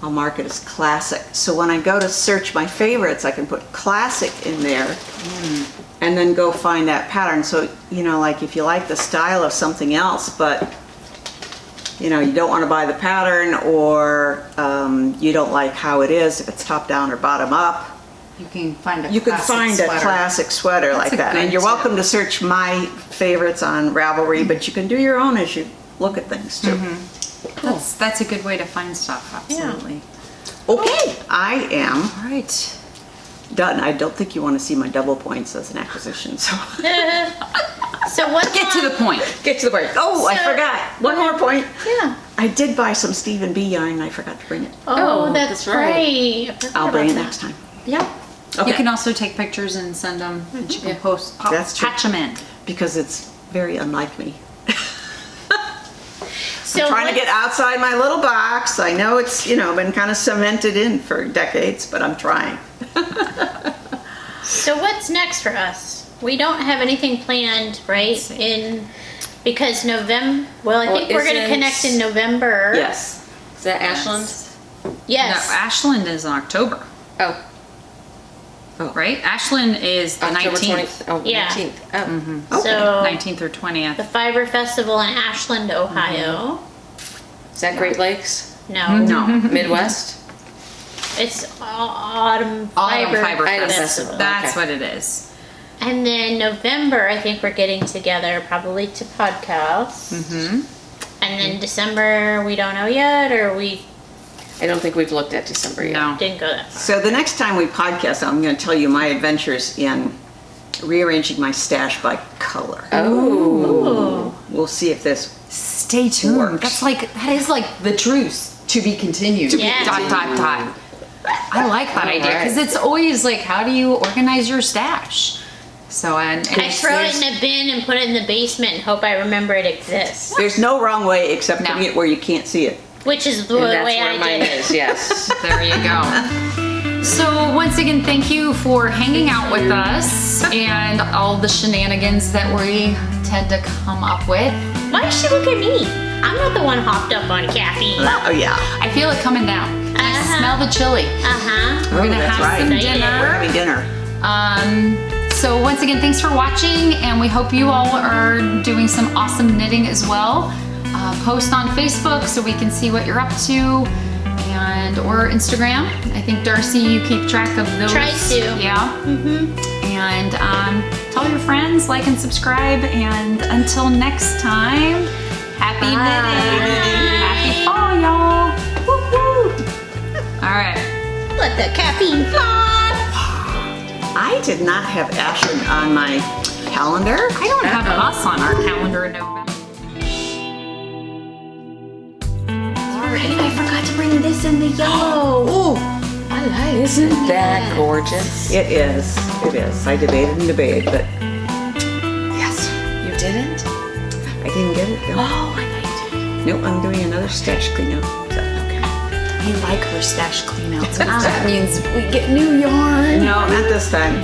I'll mark it as classic. So when I go to search my favorites, I can put classic in there and then go find that pattern. So, you know, like if you like the style of something else, but you know, you don't want to buy the pattern, or you don't like how it is, if it's top down or bottom up, You can find a you could classic find sweater. a classic sweater That's like a that. good And you're tip. welcome to search my favorites on Ravelry, but you can do your own as you look at things too. That's a good way to find stuff. Absolutely. Okay, I am All right. done. I don't think you want to see my double points as an acquisition, so So what's Get to the point. get to the point. Oh, I So- forgot. One more point. Yeah. I did buy some Stephen B yarn and I forgot to bring it. Oh, that's that's right. right. I forgot I'll bring it about next time. that. Yeah. You can also take pictures and send them, and you can post, That's true. patch them in. Because it's very unlike me. So Trying to what's- get outside my little box. I know it's, you know, been kind of cemented in for decades, but I'm trying. So what's next for us? We don't have anything planned, right? see. Because November. Well, I Well, think we're going to isn't- connect in November. Yes. Is that Ashland? Yes. No, Ashland is in October, Oh, right? Ashland is the October 19th. 20th. Oh, Yeah. 19th. Oh. So 19th or 20th. the Fiber Festival in Ashland, Ohio. Is that Great Lakes? No. No. Midwest? It's Autumn Autumn Fiber, Fiber Festival. Festival. That's Okay. what it is. And then November, I think we're getting together probably to podcast. Mm-hmm. And then December, we don't know yet, or we I don't think we've looked at December yet. No. didn't go that far. So the next time we podcast, I'm going to tell you my adventures in rearranging my stash by color. Ooh. We'll see if this Stay tuned. Works. That is like the truth to be continued. Yeah. Dot. I like that idea because it's always like, how do you organize your stash? So and I throw it in a bin and put it in the basement and hope I remember it exists. There's no wrong way except No. putting it where you can't see it. Which is the And that's way where I mine did it. is, yes. there you go. So once again, thank you for hanging out with us and all the shenanigans that we tend to come up with. Why does she look at me? I'm not the one hopped up on caffeine. Oh, yeah. I feel it coming down. I Uh-huh. smell the chili. Uh-huh. We're gonna that's have right. some We're dinner. having dinner. So once again, thanks for watching, and we hope you all are doing some awesome knitting as well. Post on Facebook so we can see what you're up to, and or Instagram. I think Darcy, you keep track of those. Try to. Yeah. And tell your friends, like and subscribe, and until next time, happy knitting, happy fall, y'all. Woo-hoo. All right. Let the caffeine fly. I did not have Ashland on my calendar. I don't have us on our calendar in November. I forgot to bring this in the yellow. I like it. Isn't that gorgeous? It is. It is. I debated and debated, but yes. You didn't? I didn't get it, though. Oh, I thought you did. Nope, I'm doing another stash cleanup. So. We like her stash cleanouts. That means we get new yarn. No, not this time.